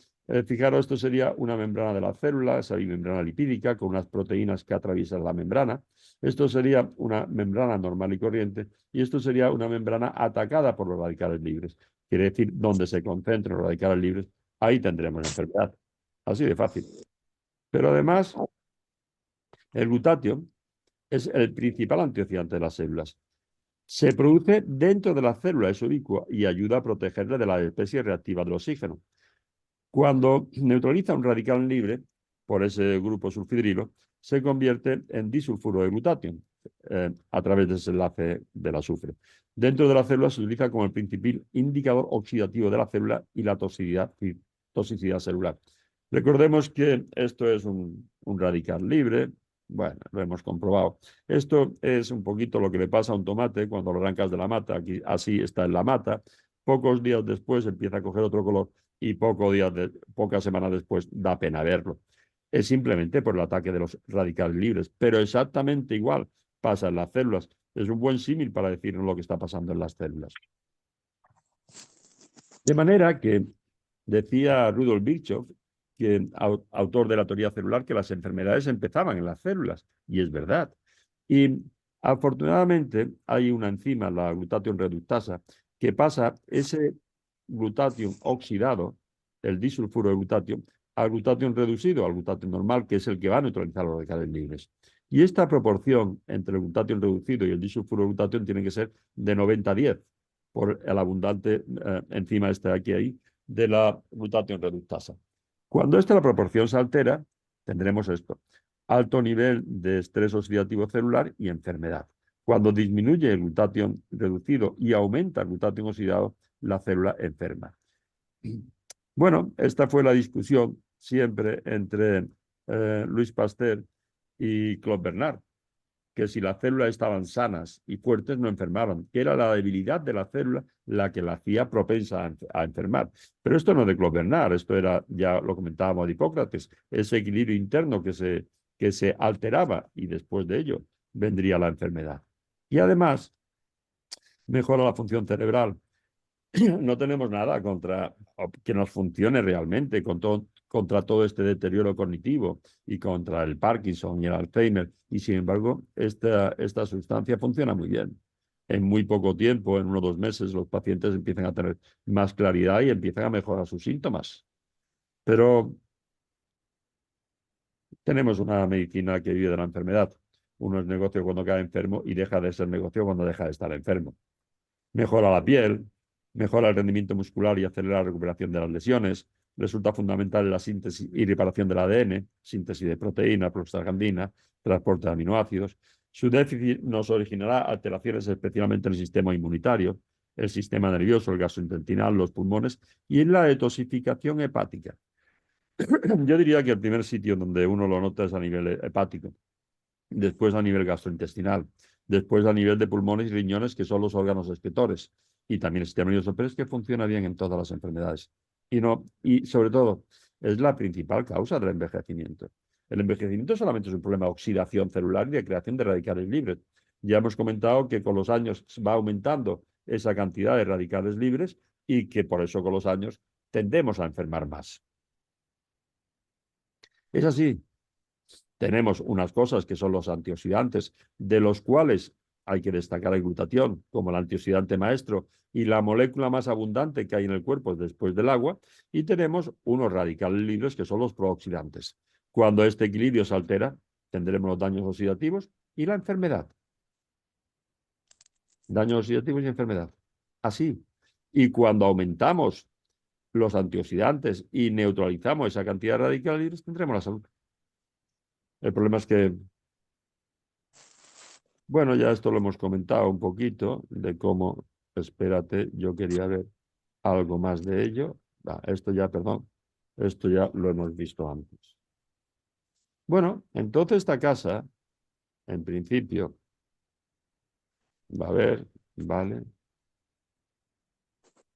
fijaros, esto sería una membrana de la célula, esa membrana lipídica con unas proteínas que atraviesan la membrana. Esto sería una membrana normal y corriente y esto sería una membrana atacada por los radicales libres. Quiere decir, donde se concentren los radicales libres, ahí tendremos enfermedad. Así de fácil. Pero además, el glutatión es el principal antioxidante de las células. Se produce dentro de la célula, es ubicua y ayuda a protegerle de la especie reactiva del oxígeno. Cuando neutraliza un radical libre por ese grupo sulfidrilo, se convierte en disulfuro de glutatión a través de ese enlace del azufre. Dentro de la célula se utiliza como el principal indicador oxidativo de la célula y la toxicidad celular. Recordemos que esto es un radical libre. Bueno, lo hemos comprobado. Esto es un poquito lo que le pasa a un tomate cuando lo arrancas de la mata. Aquí, así está en la mata. Pocos días después empieza a coger otro color y pocas semanas después da pena verlo. Es simplemente por el ataque de los radicales libres, pero exactamente igual pasa en las células. Es un buen símil para decirnos lo que está pasando en las células. De manera que decía Rudolf Virchow, que, autor de la teoría celular, que las enfermedades empezaban en las células, y es verdad. Y afortunadamente hay una enzima, la glutatión reductasa, que pasa ese glutatión oxidado, el disulfuro de glutatión, al glutatión reducido, al glutatión normal, que es el que va a neutralizar los radicales libres. Y esta proporción entre el glutatión reducido y el disulfuro de glutatión tiene que ser de 90-10 por el abundante enzima aquí ahí de la glutatión reductasa. Cuando la proporción se altera, tendremos esto: alto nivel de estrés oxidativo celular y enfermedad. Cuando disminuye el glutatión reducido y aumenta el glutatión oxidado, la célula enferma. Bueno, esta fue la discusión siempre entre Louis Pasteur y Claude Bernard, que si las células estaban sanas y fuertes no enfermaban, que era la debilidad de la célula la que la hacía propensa a enfermar. Pero esto no de Claude Bernard, esto era, ya lo comentábamos de Hipócrates, ese equilibrio interno que se alteraba y después de ello vendría la enfermedad. Y además mejora la función cerebral. No tenemos nada contra que nos funcione realmente contra todo este deterioro cognitivo y contra el Parkinson y el Alzheimer. Y sin embargo, esta sustancia funciona muy bien. En muy poco tiempo, en 1 o 2 meses, los pacientes empiezan a tener más claridad y empiezan a mejorar sus síntomas. Pero tenemos una medicina que vive de la enfermedad. Uno es negocio cuando cae enfermo y deja de ser negocio cuando deja de estar enfermo. Mejora la piel, mejora el rendimiento muscular y acelera la recuperación de las lesiones. Resulta fundamental en la síntesis y reparación del ADN, síntesis de proteína, prostaglandina, transporte de aminoácidos. Su déficit nos originará alteraciones especialmente en el sistema inmunitario, el sistema nervioso, el gastrointestinal, los pulmones y en la detoxificación hepática. Yo diría que el primer sitio donde uno lo nota es a nivel hepático, después a nivel gastrointestinal, después a nivel de pulmones y riñones, que son los órganos excretores, y también el sistema nervioso, pero es que funciona bien en todas las enfermedades. Y sobre todo, es la principal causa del envejecimiento. El envejecimiento solamente es un problema de oxidación celular y de creación de radicales libres. Ya hemos comentado que con los años va aumentando esa cantidad de radicales libres y que por eso con los años tendemos a enfermar más. Es así. Tenemos unas cosas que son los antioxidantes, de los cuales hay que destacar el glutatión como el antioxidante maestro y la molécula más abundante que hay en el cuerpo después del agua, y tenemos unos radicales libres que son los prooxidantes. Cuando este equilibrio se altera, tendremos los daños oxidativos y la enfermedad. Daños oxidativos y enfermedad. Así. Y cuando aumentamos los antioxidantes y neutralizamos esa cantidad de radicales libres, tendremos la salud. El problema es que, bueno, ya esto lo hemos comentado un poquito, de cómo, espérate, yo quería ver algo más de ello. Esto ya, perdón, esto ya lo hemos visto antes. Bueno, entonces esta casa, en principio, va a ver, ¿vale?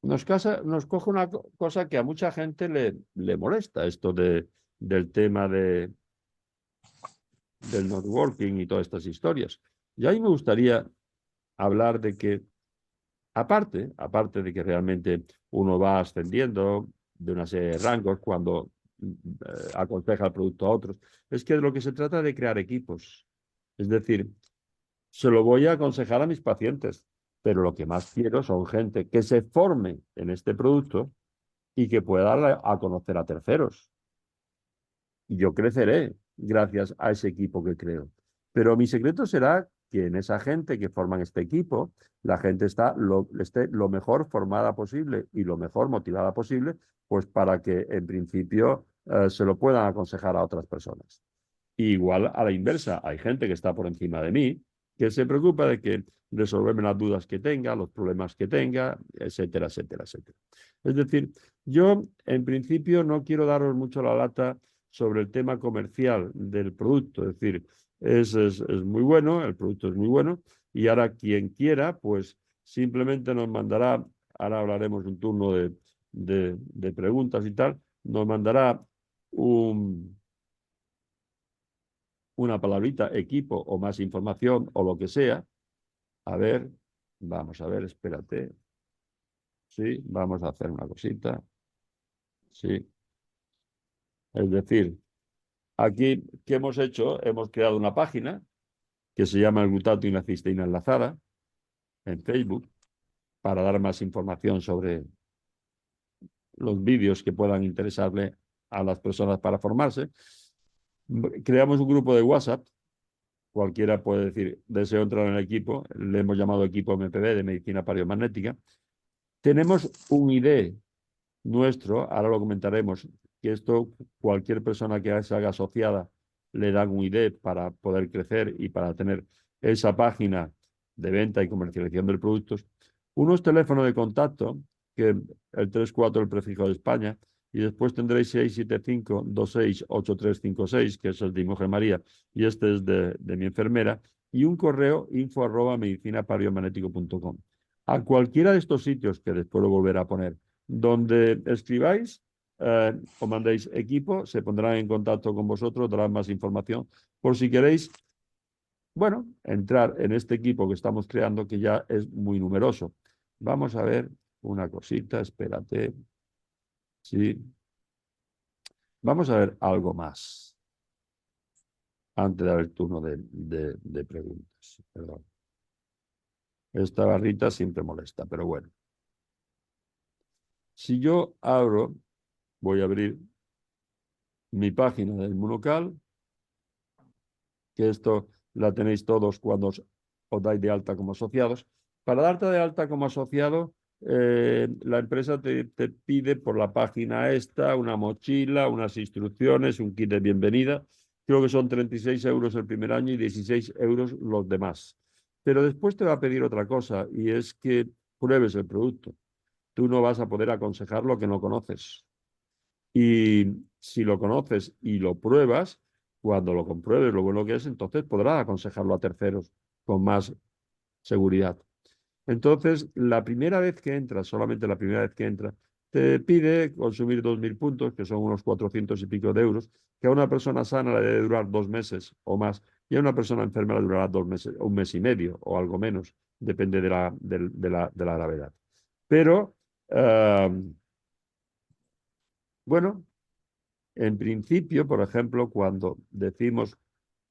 Nos coge una cosa que a mucha gente le molesta, esto del tema del networking y todas estas historias. Y ahí me gustaría hablar de que aparte de que realmente uno va ascendiendo de una serie de rangos cuando aconseja el producto a otros, es que de lo que se trata de crear equipos. Es decir, se lo voy a aconsejar a mis pacientes, pero lo que más quiero son gente que se forme en este producto y que pueda dar a conocer a terceros. Y yo creceré gracias a ese equipo que creo. Pero mi secreto será que en esa gente que forman este equipo, la gente esté lo mejor formada posible y lo mejor motivada posible, pues para que en principio se lo puedan aconsejar a otras personas. Y igual a la inversa, hay gente que está por encima de mí, que se preocupa de que resolverme las dudas que tenga, los problemas que tenga, etcétera, etcétera, etcétera. Es decir, yo en principio no quiero daros mucho la lata sobre el tema comercial del producto, es decir, es muy bueno, el producto es muy bueno, y ahora quien quiera, pues simplemente nos mandará, ahora hablaremos un turno de preguntas y tal, nos mandará una palabrita, equipo o más información o lo que sea. A ver, vamos a ver, espérate. Sí, vamos a hacer una cosita. Sí. Es decir, aquí, ¿qué hemos hecho? Hemos creado una página que se llama el glutato y la cisteína enlazada en Facebook para dar más información sobre los vídeos que puedan interesarle a las personas para formarse. Creamos un grupo de WhatsApp. Cualquiera puede decir, deseo entrar en el equipo. Le hemos llamado equipo MPB de medicina paleomagnética. Tenemos un ID nuestro, ahora lo comentaremos, que esto cualquier persona que se haga asociada le dan un ID para poder crecer y para tener esa página de venta y comercialización de productos. Unos teléfonos de contacto, que el 34 el prefijo de España, y después tendréis 675-268356, que es el de Mujer María, y este es de mi enfermera, y un correo info@medicinapaleomagnético.com. A cualquiera de estos sitios, que después lo volveré a poner, donde escribáis o mandéis equipo, se pondrán en contacto con vosotros, darán más información, por si queréis, bueno, entrar en este equipo que estamos creando, que ya es muy numeroso. Vamos a ver una cosita, espérate. Sí. Vamos a ver algo más, antes de dar el turno de preguntas. Perdón. Esta barrita siempre molesta, pero bueno. Si yo abro, voy a abrir mi página del Inmunocal, que esto la tenéis todos cuando os dais de alta como asociados. Para darte de alta como asociado, la empresa te pide por la página esta una mochila, unas instrucciones, un kit de bienvenida. Creo que son 36 euros el primer año y 16 euros los demás. Pero después te va a pedir otra cosa, y es que pruebes el producto. Tú no vas a poder aconsejar lo que no conoces. Y si lo conoces y lo pruebas, cuando lo compruebes lo bueno que es, entonces podrás aconsejarlo a terceros con más seguridad. Entonces, la primera vez que entras, solamente la primera vez que entras, te pide consumir 2.000 puntos, que son unos 400 y pico de euros, que a una persona sana le debe durar 2 meses o más, y a una persona enferma le durará 2 meses, un mes y medio o algo menos, depende de la gravedad. Pero, bueno, en principio, por ejemplo, cuando decimos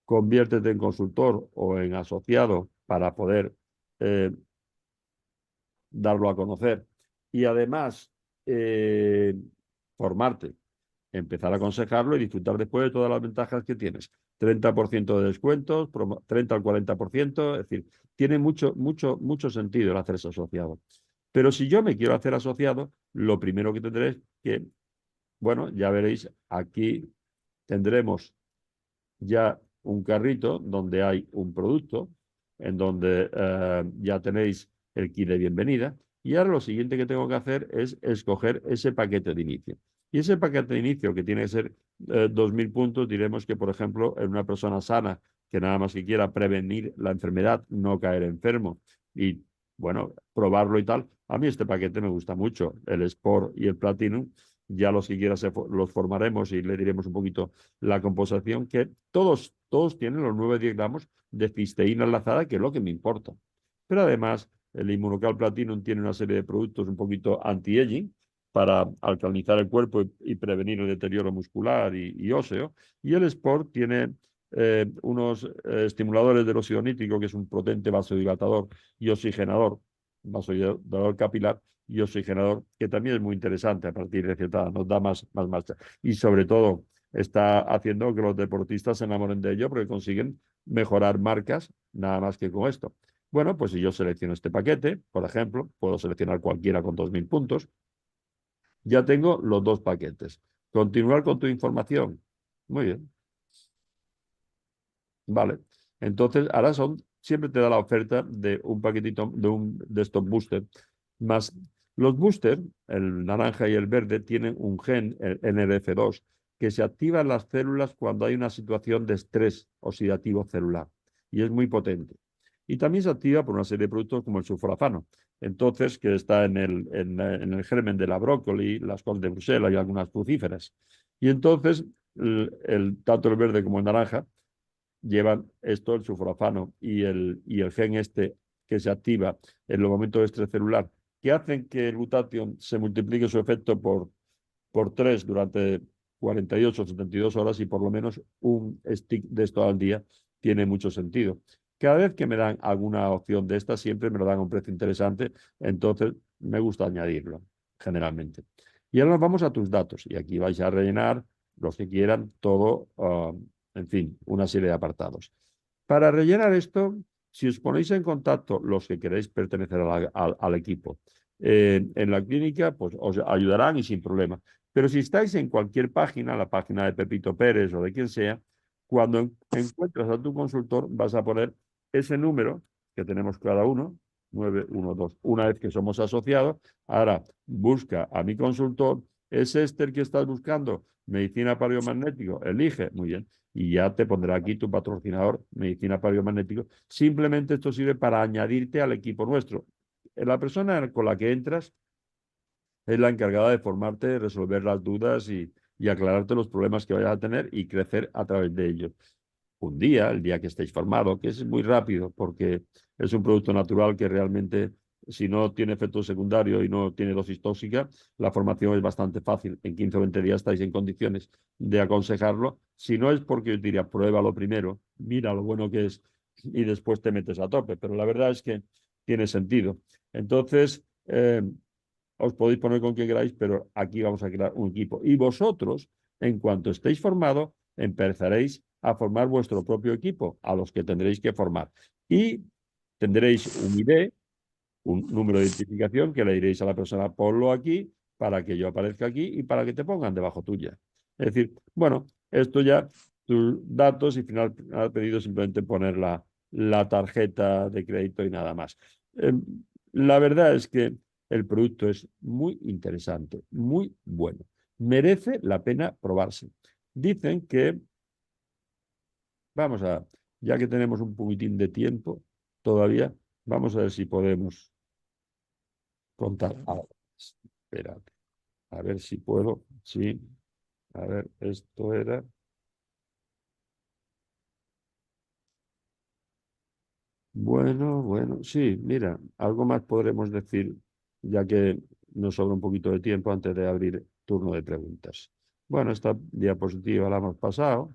conviértete en consultor o en asociado para poder darlo a conocer y además formarte, empezar a aconsejarlo y disfrutar después de todas las ventajas que tienes. 30% de descuentos, 30 al 40%, es decir, tiene mucho sentido el hacerse asociado. Pero si yo me quiero hacer asociado, lo primero que tendré es que, bueno, ya veréis, aquí tendremos ya un carrito donde hay un producto, en donde ya tenéis el kit de bienvenida, y ahora lo siguiente que tengo que hacer es escoger ese paquete de inicio. Y ese paquete de inicio, que tiene que ser 2.000 puntos, diremos que, por ejemplo, en una persona sana que nada más que quiera prevenir la enfermedad, no caer enfermo y, bueno, probarlo y tal. A mí este paquete me gusta mucho, el Sport y el Platinum. Ya los que quieran los formaremos y le diremos un poquito la composición, que todos tienen los 9 gramos de cisteína enlazada, que es lo que me importa. Pero además, el Inmunocal Platinum tiene una serie de productos un poquito anti-aging para alcalinizar el cuerpo y prevenir el deterioro muscular y óseo. Y el Sport tiene unos estimuladores del óxido nítrico, que es un potente vasodilatador y oxigenador, vasodilatador capilar y oxigenador, que también es muy interesante a partir de cierta edad, nos da más marcha. Y sobre todo, está haciendo que los deportistas se enamoren de ello porque consiguen mejorar marcas nada más que con esto. Bueno, pues si yo selecciono este paquete, por ejemplo, puedo seleccionar cualquiera con 2.000 puntos, ya tengo los 2 paquetes. Continuar con tu información. Muy bien. Vale. Entonces, ahora siempre te da la oferta de un paquetito de estos boosters. Más los boosters, el naranja y el verde, tienen un gen, el NRF2, que se activa en las células cuando hay una situación de estrés oxidativo celular. Y es muy potente. Y también se activa por una serie de productos como el sulforafano. Entonces, que está en el germen de la brócoli, las coles de Bruselas y algunas crucíferas. Y entonces, tanto el verde como el naranja llevan esto, el sulforafano y el gen este que se activa en los momentos de estrés celular, que hacen que el glutatión se multiplique su efecto por 3 durante 48 o 72 horas, y por lo menos un stick de esto al día tiene mucho sentido. Cada vez que me dan alguna opción de esta, siempre me lo dan a un precio interesante, entonces me gusta añadirlo, generalmente. Y ahora nos vamos a tus datos, y aquí vais a rellenar los que quieran todo, en fin, una serie de apartados. Para rellenar esto, si os ponéis en contacto los que queréis pertenecer al equipo en la clínica, pues os ayudarán y sin problema. Pero si estáis en cualquier página, la página de Pepito Pérez o de quien sea, cuando encuentras a tu consultor vas a poner ese número que tenemos cada uno, 912. Una vez que somos asociados, ahora busca a mi consultor. ¿Es este el que estás buscando? Medicina para biomagnético. Elige. Muy bien. Y ya te pondrá aquí tu patrocinador, Medicina para biomagnético. Simplemente esto sirve para añadirte al equipo nuestro. La persona con la que entras es la encargada de formarte, resolver las dudas y aclararte los problemas que vayas a tener y crecer a través de ellos. Un día, el día que estéis formados, que es muy rápido porque es un producto natural que realmente, si no tiene efecto secundario y no tiene dosis tóxica, la formación es bastante fácil. En 15 o 20 días estáis en condiciones de aconsejarlo. Si no es porque yo diría, pruébalo primero, mira lo bueno que es y después te metes a tope. Pero la verdad es que tiene sentido. Entonces, os podéis poner con quien queráis, pero aquí vamos a crear un equipo. Y vosotros En cuanto estéis formados, empezaréis a formar vuestro propio equipo, a los que tendréis que formar. Y tendréis un ID, un número de identificación que le diréis a la persona, ponlo aquí para que yo aparezca aquí y para que te pongan debajo tuya. Es decir, bueno, esto ya, tus datos y final ha pedido simplemente poner la tarjeta de crédito y nada más. La verdad es que el producto es muy interesante, muy bueno. Merece la pena probarse. Dicen que, ya que tenemos un poquitín de tiempo todavía, vamos a ver si podemos contar ahora. Espérate, a ver si puedo. Sí, a ver, esto era. Bueno, sí, mira, algo más podremos decir, ya que nos sobra un poquito de tiempo antes de abrir turno de preguntas. Bueno, esta diapositiva la hemos pasado.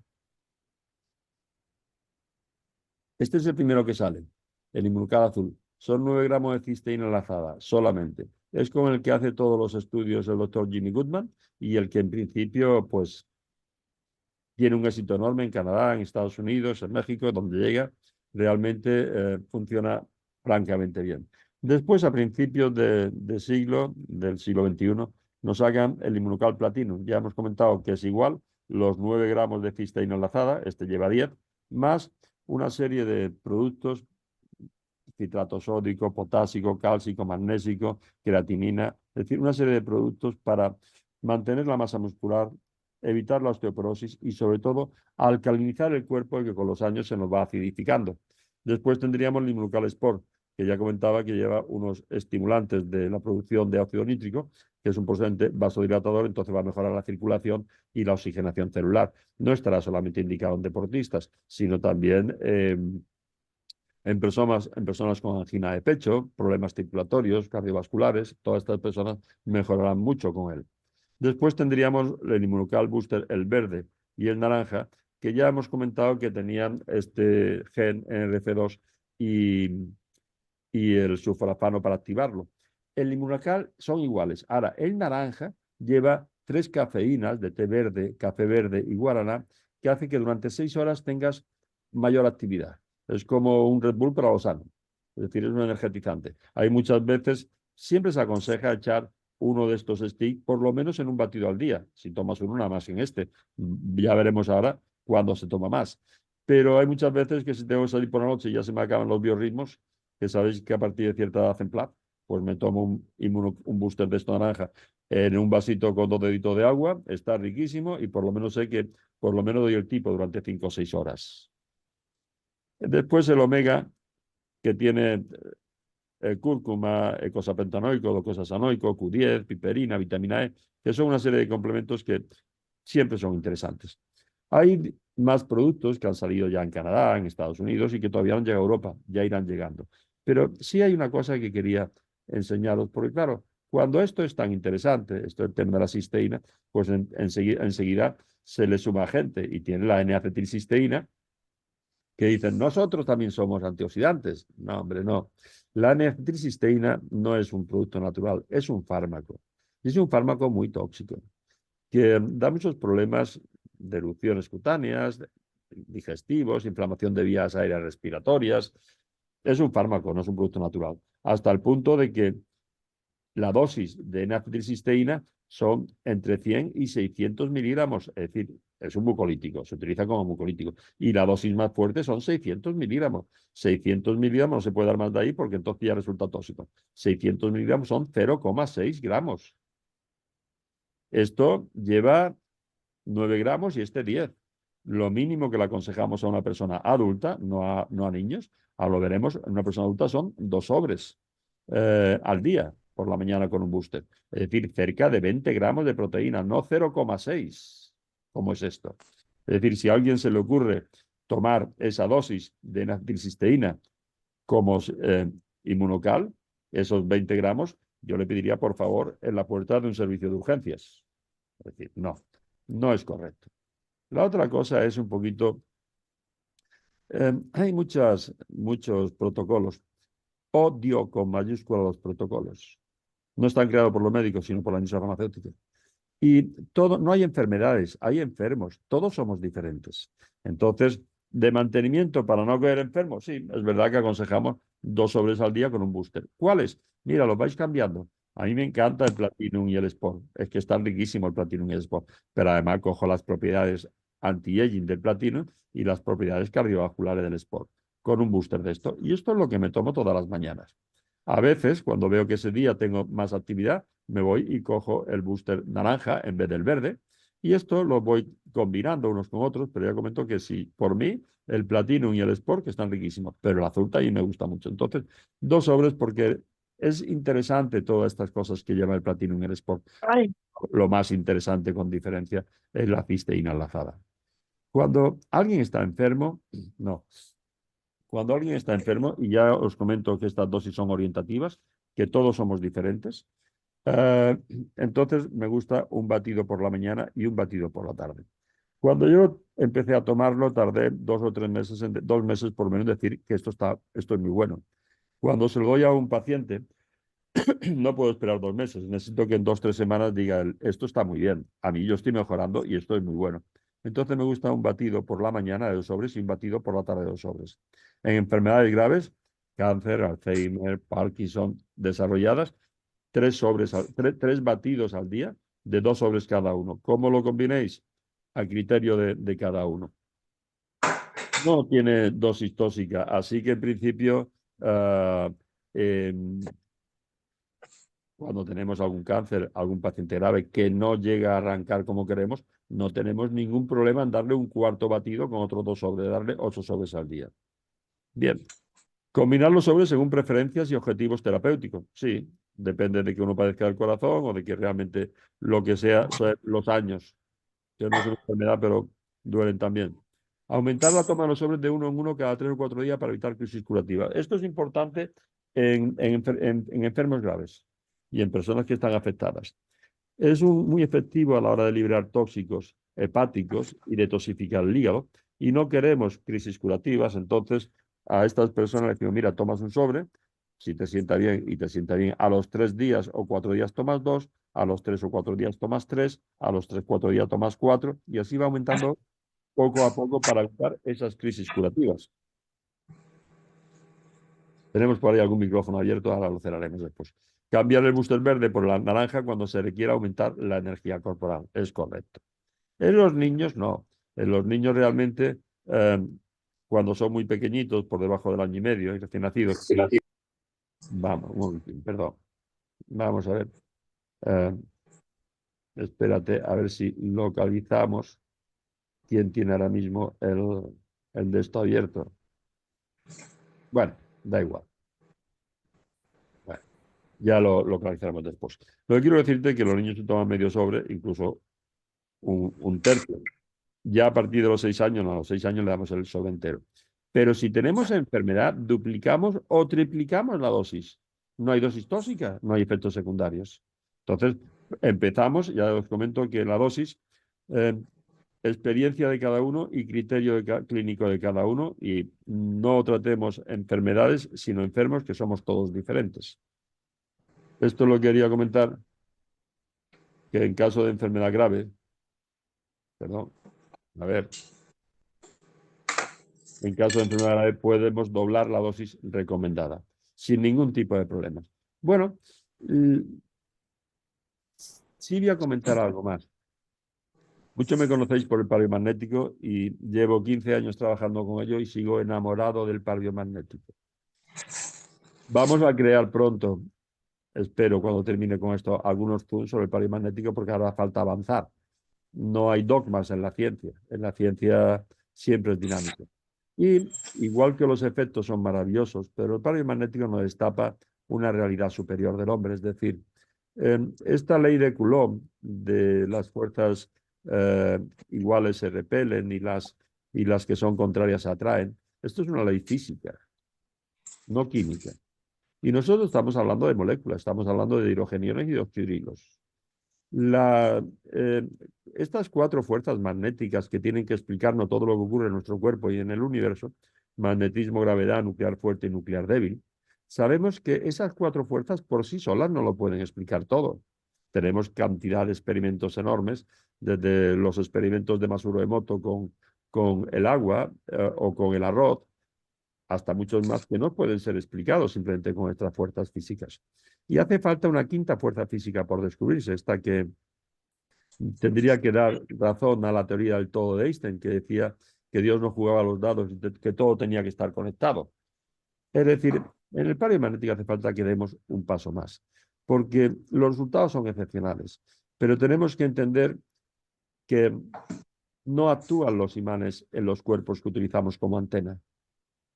Este es el primero que sale, el Inmunocal azul. Son 9 gramos de cisteína enlazada, solamente. Es con el que hace todos los estudios el doctor Jimmy Goodman y el que en principio, pues, tiene un éxito enorme en Canadá, en Estados Unidos, en México, donde llega, realmente funciona francamente bien. Después, a principios del siglo XXI, nos sacan el Inmunocal Platinum. Ya hemos comentado que es igual, los 9 gramos de cisteína enlazada, este lleva 10, más una serie de productos, citrato sódico, potásico, cálcico, magnésico, creatinina, es decir, una serie de productos para mantener la masa muscular, evitar la osteoporosis y sobre todo alcalinizar el cuerpo que con los años se nos va acidificando. Después tendríamos el Inmunocal Sport, que ya comentaba que lleva unos estimulantes de la producción de óxido nítrico, que es un potente vasodilatador, entonces va a mejorar la circulación y la oxigenación celular. No estará solamente indicado en deportistas, sino también en personas con angina de pecho, problemas circulatorios, cardiovasculares, todas estas personas mejorarán mucho con él. Después tendríamos el Inmunocal Booster, el verde y el naranja, que ya hemos comentado que tenían este gen NRF2 y el sulforafano para activarlo. El Inmunocal son iguales. Ahora, el naranja lleva 3 cafeínas de té verde, café verde y guaraná, que hace que durante 6 horas tengas mayor actividad. Es como un Red Bull para los sanos. Es decir, es un energetizante. Hay muchas veces, siempre se aconseja echar uno de estos sticks, por lo menos en un batido al día. Si tomas uno, nada más en este. Ya veremos ahora cuándo se toma más. Pero hay muchas veces que si tengo que salir por la noche y ya se me acaban los biorritmos, que sabéis que a partir de cierta edad hacen plan, pues me tomo un booster de esto naranja en un vasito con 2 deditos de agua, está riquísimo y por lo menos sé que por lo menos doy el tipo durante 5 o 6 horas. Después el omega, que tiene cúrcuma, eicosapentanoico, docosahexaenoico, Q10, piperina, vitamina E, que son una serie de complementos que siempre son interesantes. Hay más productos que han salido ya en Canadá, en Estados Unidos y que todavía no han llegado a Europa, ya irán llegando. Pero sí hay una cosa que quería enseñaros, porque claro, cuando esto es tan interesante, esto es el tema de la cisteína, pues enseguida se le suma gente y tiene la N-acetilcisteína, que dicen, nosotros también somos antioxidantes. No, hombre, no. La N-acetilcisteína no es un producto natural, es un fármaco. Y es un fármaco muy tóxico, que da muchos problemas de erupciones cutáneas, digestivos, inflamación de vías aéreas respiratorias. Es un fármaco, no es un producto natural. Hasta el punto de que la dosis de N-acetilcisteína son entre 100 y 600 miligramos, es decir, es un mucolítico, se utiliza como mucolítico. Y la dosis más fuerte son 600 miligramos. 600 miligramos no se puede dar más de ahí porque entonces ya resulta tóxico. 600 miligramos son 0,6 gramos. Esto lleva 9 gramos y este 10. Lo mínimo que le aconsejamos a una persona adulta, no a niños, ahora lo veremos, en una persona adulta son 2 sobres al día por la mañana con un booster. Es decir, cerca de 20 gramos de proteína, no 0,6. ¿Cómo es esto? Es decir, si a alguien se le ocurre tomar esa dosis de N-acetilcisteína como Inmunocal, esos 20 gramos, yo le pediría, por favor, en la puerta de un servicio de urgencias. Es decir, no es correcto. La otra cosa es un poquito, hay muchos protocolos. Odio con mayúscula los protocolos. No están creados por los médicos, sino por la industria farmacéutica. Y todo, no hay enfermedades, hay enfermos, todos somos diferentes. Entonces, de mantenimiento para no caer enfermos, sí, es verdad que aconsejamos 2 sobres al día con un booster. ¿Cuáles? Mira, los vais cambiando. A mí me encanta el Platinum y el Sport. Es que están riquísimo el Platinum y el Sport. Pero además cojo las propiedades anti-aging del Platinum y las propiedades cardiovasculares del Sport con un booster de esto. Y esto es lo que me tomo todas las mañanas. A veces, cuando veo que ese día tengo más actividad, me voy y cojo el booster naranja en vez del verde. Y esto lo voy combinando unos con otros, pero ya comento que sí, por mí, el Platinum y el Sport, que están riquísimos, pero el azul también me gusta mucho. Entonces, 2 sobres porque es interesante todas estas cosas que lleva el Platinum y el Sport. Ay, Lo más interesante con diferencia es la cisteína enlazada. Cuando alguien está enfermo, no. Cuando alguien está enfermo, y ya os comento que estas dosis son orientativas, que todos somos diferentes, eh, entonces me gusta un batido por la mañana y un batido por la tarde. Cuando yo empecé a tomarlo, tardé 2 o 3 meses, 2 meses por lo menos, decir que esto es muy bueno. Cuando se lo doy a un paciente, no puedo esperar 2 meses. Necesito que en 2 o 3 semanas diga, esto está muy bien. A mí yo estoy mejorando y esto es muy bueno. Entonces me gusta un batido por la mañana de 2 sobres y un batido por la tarde de 2 sobres. En enfermedades graves, cáncer, Alzheimer, Parkinson, desarrolladas, 3 sobres, 3 batidos al día de 2 sobres cada uno. ¿Cómo lo combinéis? A criterio de cada uno. No tiene dosis tóxica, así que en principio cuando tenemos algún cáncer, algún paciente grave que no llega a arrancar como queremos, no tenemos ningún problema en darle un cuarto batido con otros 2 sobres, darle 8 sobres al día. Bien. Combinar los sobres según preferencias y objetivos terapéuticos. Sí, depende de que uno padezca del corazón o de que realmente lo que sea, son los años, que no es una enfermedad, pero duelen también. Aumentar la toma de los sobres de uno en uno cada 3 o 4 días para evitar crisis curativa. Esto es importante en enfermos graves y en personas que están afectadas. Es muy efectivo a la hora de liberar tóxicos hepáticos y detoxificar el hígado. Y no queremos crisis curativas, entonces a estas personas les digo, mira, tomas un sobre, si te sienta bien y te sienta bien, a los 3 días o 4 días tomas 2, a los 3 o 4 días tomas 3, a los 3 o 4 días tomas 4, y así va aumentando poco a poco para evitar esas crisis curativas. Tenemos por ahí algún micrófono abierto, ahora lo cerraremos después. Cambiar el booster verde por la naranja cuando se requiera aumentar la energía corporal. Es correcto. En los niños no. En los niños realmente, cuando son muy pequeñitos, por debajo del año y medio, y recién nacidos. Vamos, un momentín, perdón. Vamos a ver. Espérate, a ver si localizamos quién tiene ahora mismo el de esto abierto. Bueno, da igual. Bueno, ya lo localizaremos después. Lo que quiero decirte es que los niños se toman medio sobre, incluso un tercio. Ya a partir de los 6 años, no, a los 6 años le damos el sobre entero. Pero si tenemos enfermedad, duplicamos o triplicamos la dosis. No hay dosis tóxica, no hay efectos secundarios. Entonces, empezamos, ya os comento que la dosis, experiencia de cada uno y criterio clínico de cada uno, y no tratemos enfermedades, sino enfermos, que somos todos diferentes. Esto lo quería comentar, que en caso de enfermedad grave, perdón, a ver, en caso de enfermedad grave podemos doblar la dosis recomendada, sin ningún tipo de problemas. Bueno, sí voy a comentar algo más. Muchos me conocéis por el palio magnético y llevo 15 años trabajando con ello y sigo enamorado del palio magnético. Vamos a crear pronto, espero cuando termine con esto, algunos Zooms sobre el palio magnético porque ahora falta avanzar. No hay dogmas en la ciencia siempre es dinámico. Y igual que los efectos son maravillosos, pero el palio magnético nos destapa una realidad superior del hombre. Es decir, esta ley de Coulomb de las fuerzas iguales se repelen y las que son contrarias se atraen, esto es una ley física, no química. Y nosotros estamos hablando de moléculas, estamos hablando de hidrogeniones y de oxidrilos. Estas 4 fuerzas magnéticas que tienen que explicarnos todo lo que ocurre en nuestro cuerpo y en el universo, magnetismo, gravedad, nuclear fuerte y nuclear débil, sabemos que esas 4 fuerzas por sí solas no lo pueden explicar todo. tenemos cantidad de experimentos enormes, desde los experimentos de Masaru Emoto con el agua o con el arroz, hasta muchos más que no pueden ser explicados simplemente con estas fuerzas físicas. Y hace falta una quinta fuerza física por descubrirse, esta que tendría que dar razón a la teoría del todo de Einstein, que decía que Dios no jugaba a los dados, que todo tenía que estar conectado. Es decir, en el plano magnético hace falta que demos un paso más, porque los resultados son excepcionales, pero tenemos que entender que no actúan los imanes en los cuerpos que utilizamos como antena.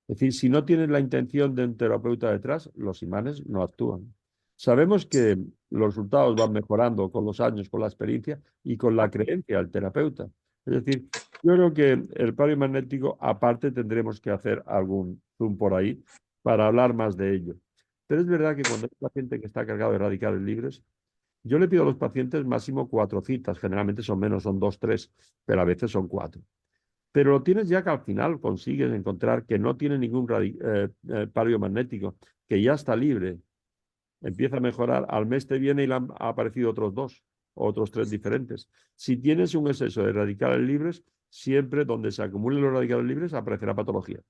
Es decir, si no tienes la intención de un terapeuta detrás, los imanes no actúan. Sabemos que los resultados van mejorando con los años, con la experiencia y con la creencia del terapeuta. Es decir, yo creo que el plano magnético, aparte, tendremos que hacer algún zoom por ahí para hablar más de ello. Pero es verdad que cuando hay un paciente que está cargado de radicales libres, yo le pido a los pacientes máximo 4 citas. Generalmente son menos, son 2, 3, pero a veces son 4. Pero lo tienes ya que al final consigues encontrar que no tiene ningún paro magnético, que ya está libre, empieza a mejorar, al mes te viene y le han aparecido otros 2, otros 3 diferentes. Si tienes un exceso de radicales libres, siempre donde se acumulen los radicales libres aparecerá patología.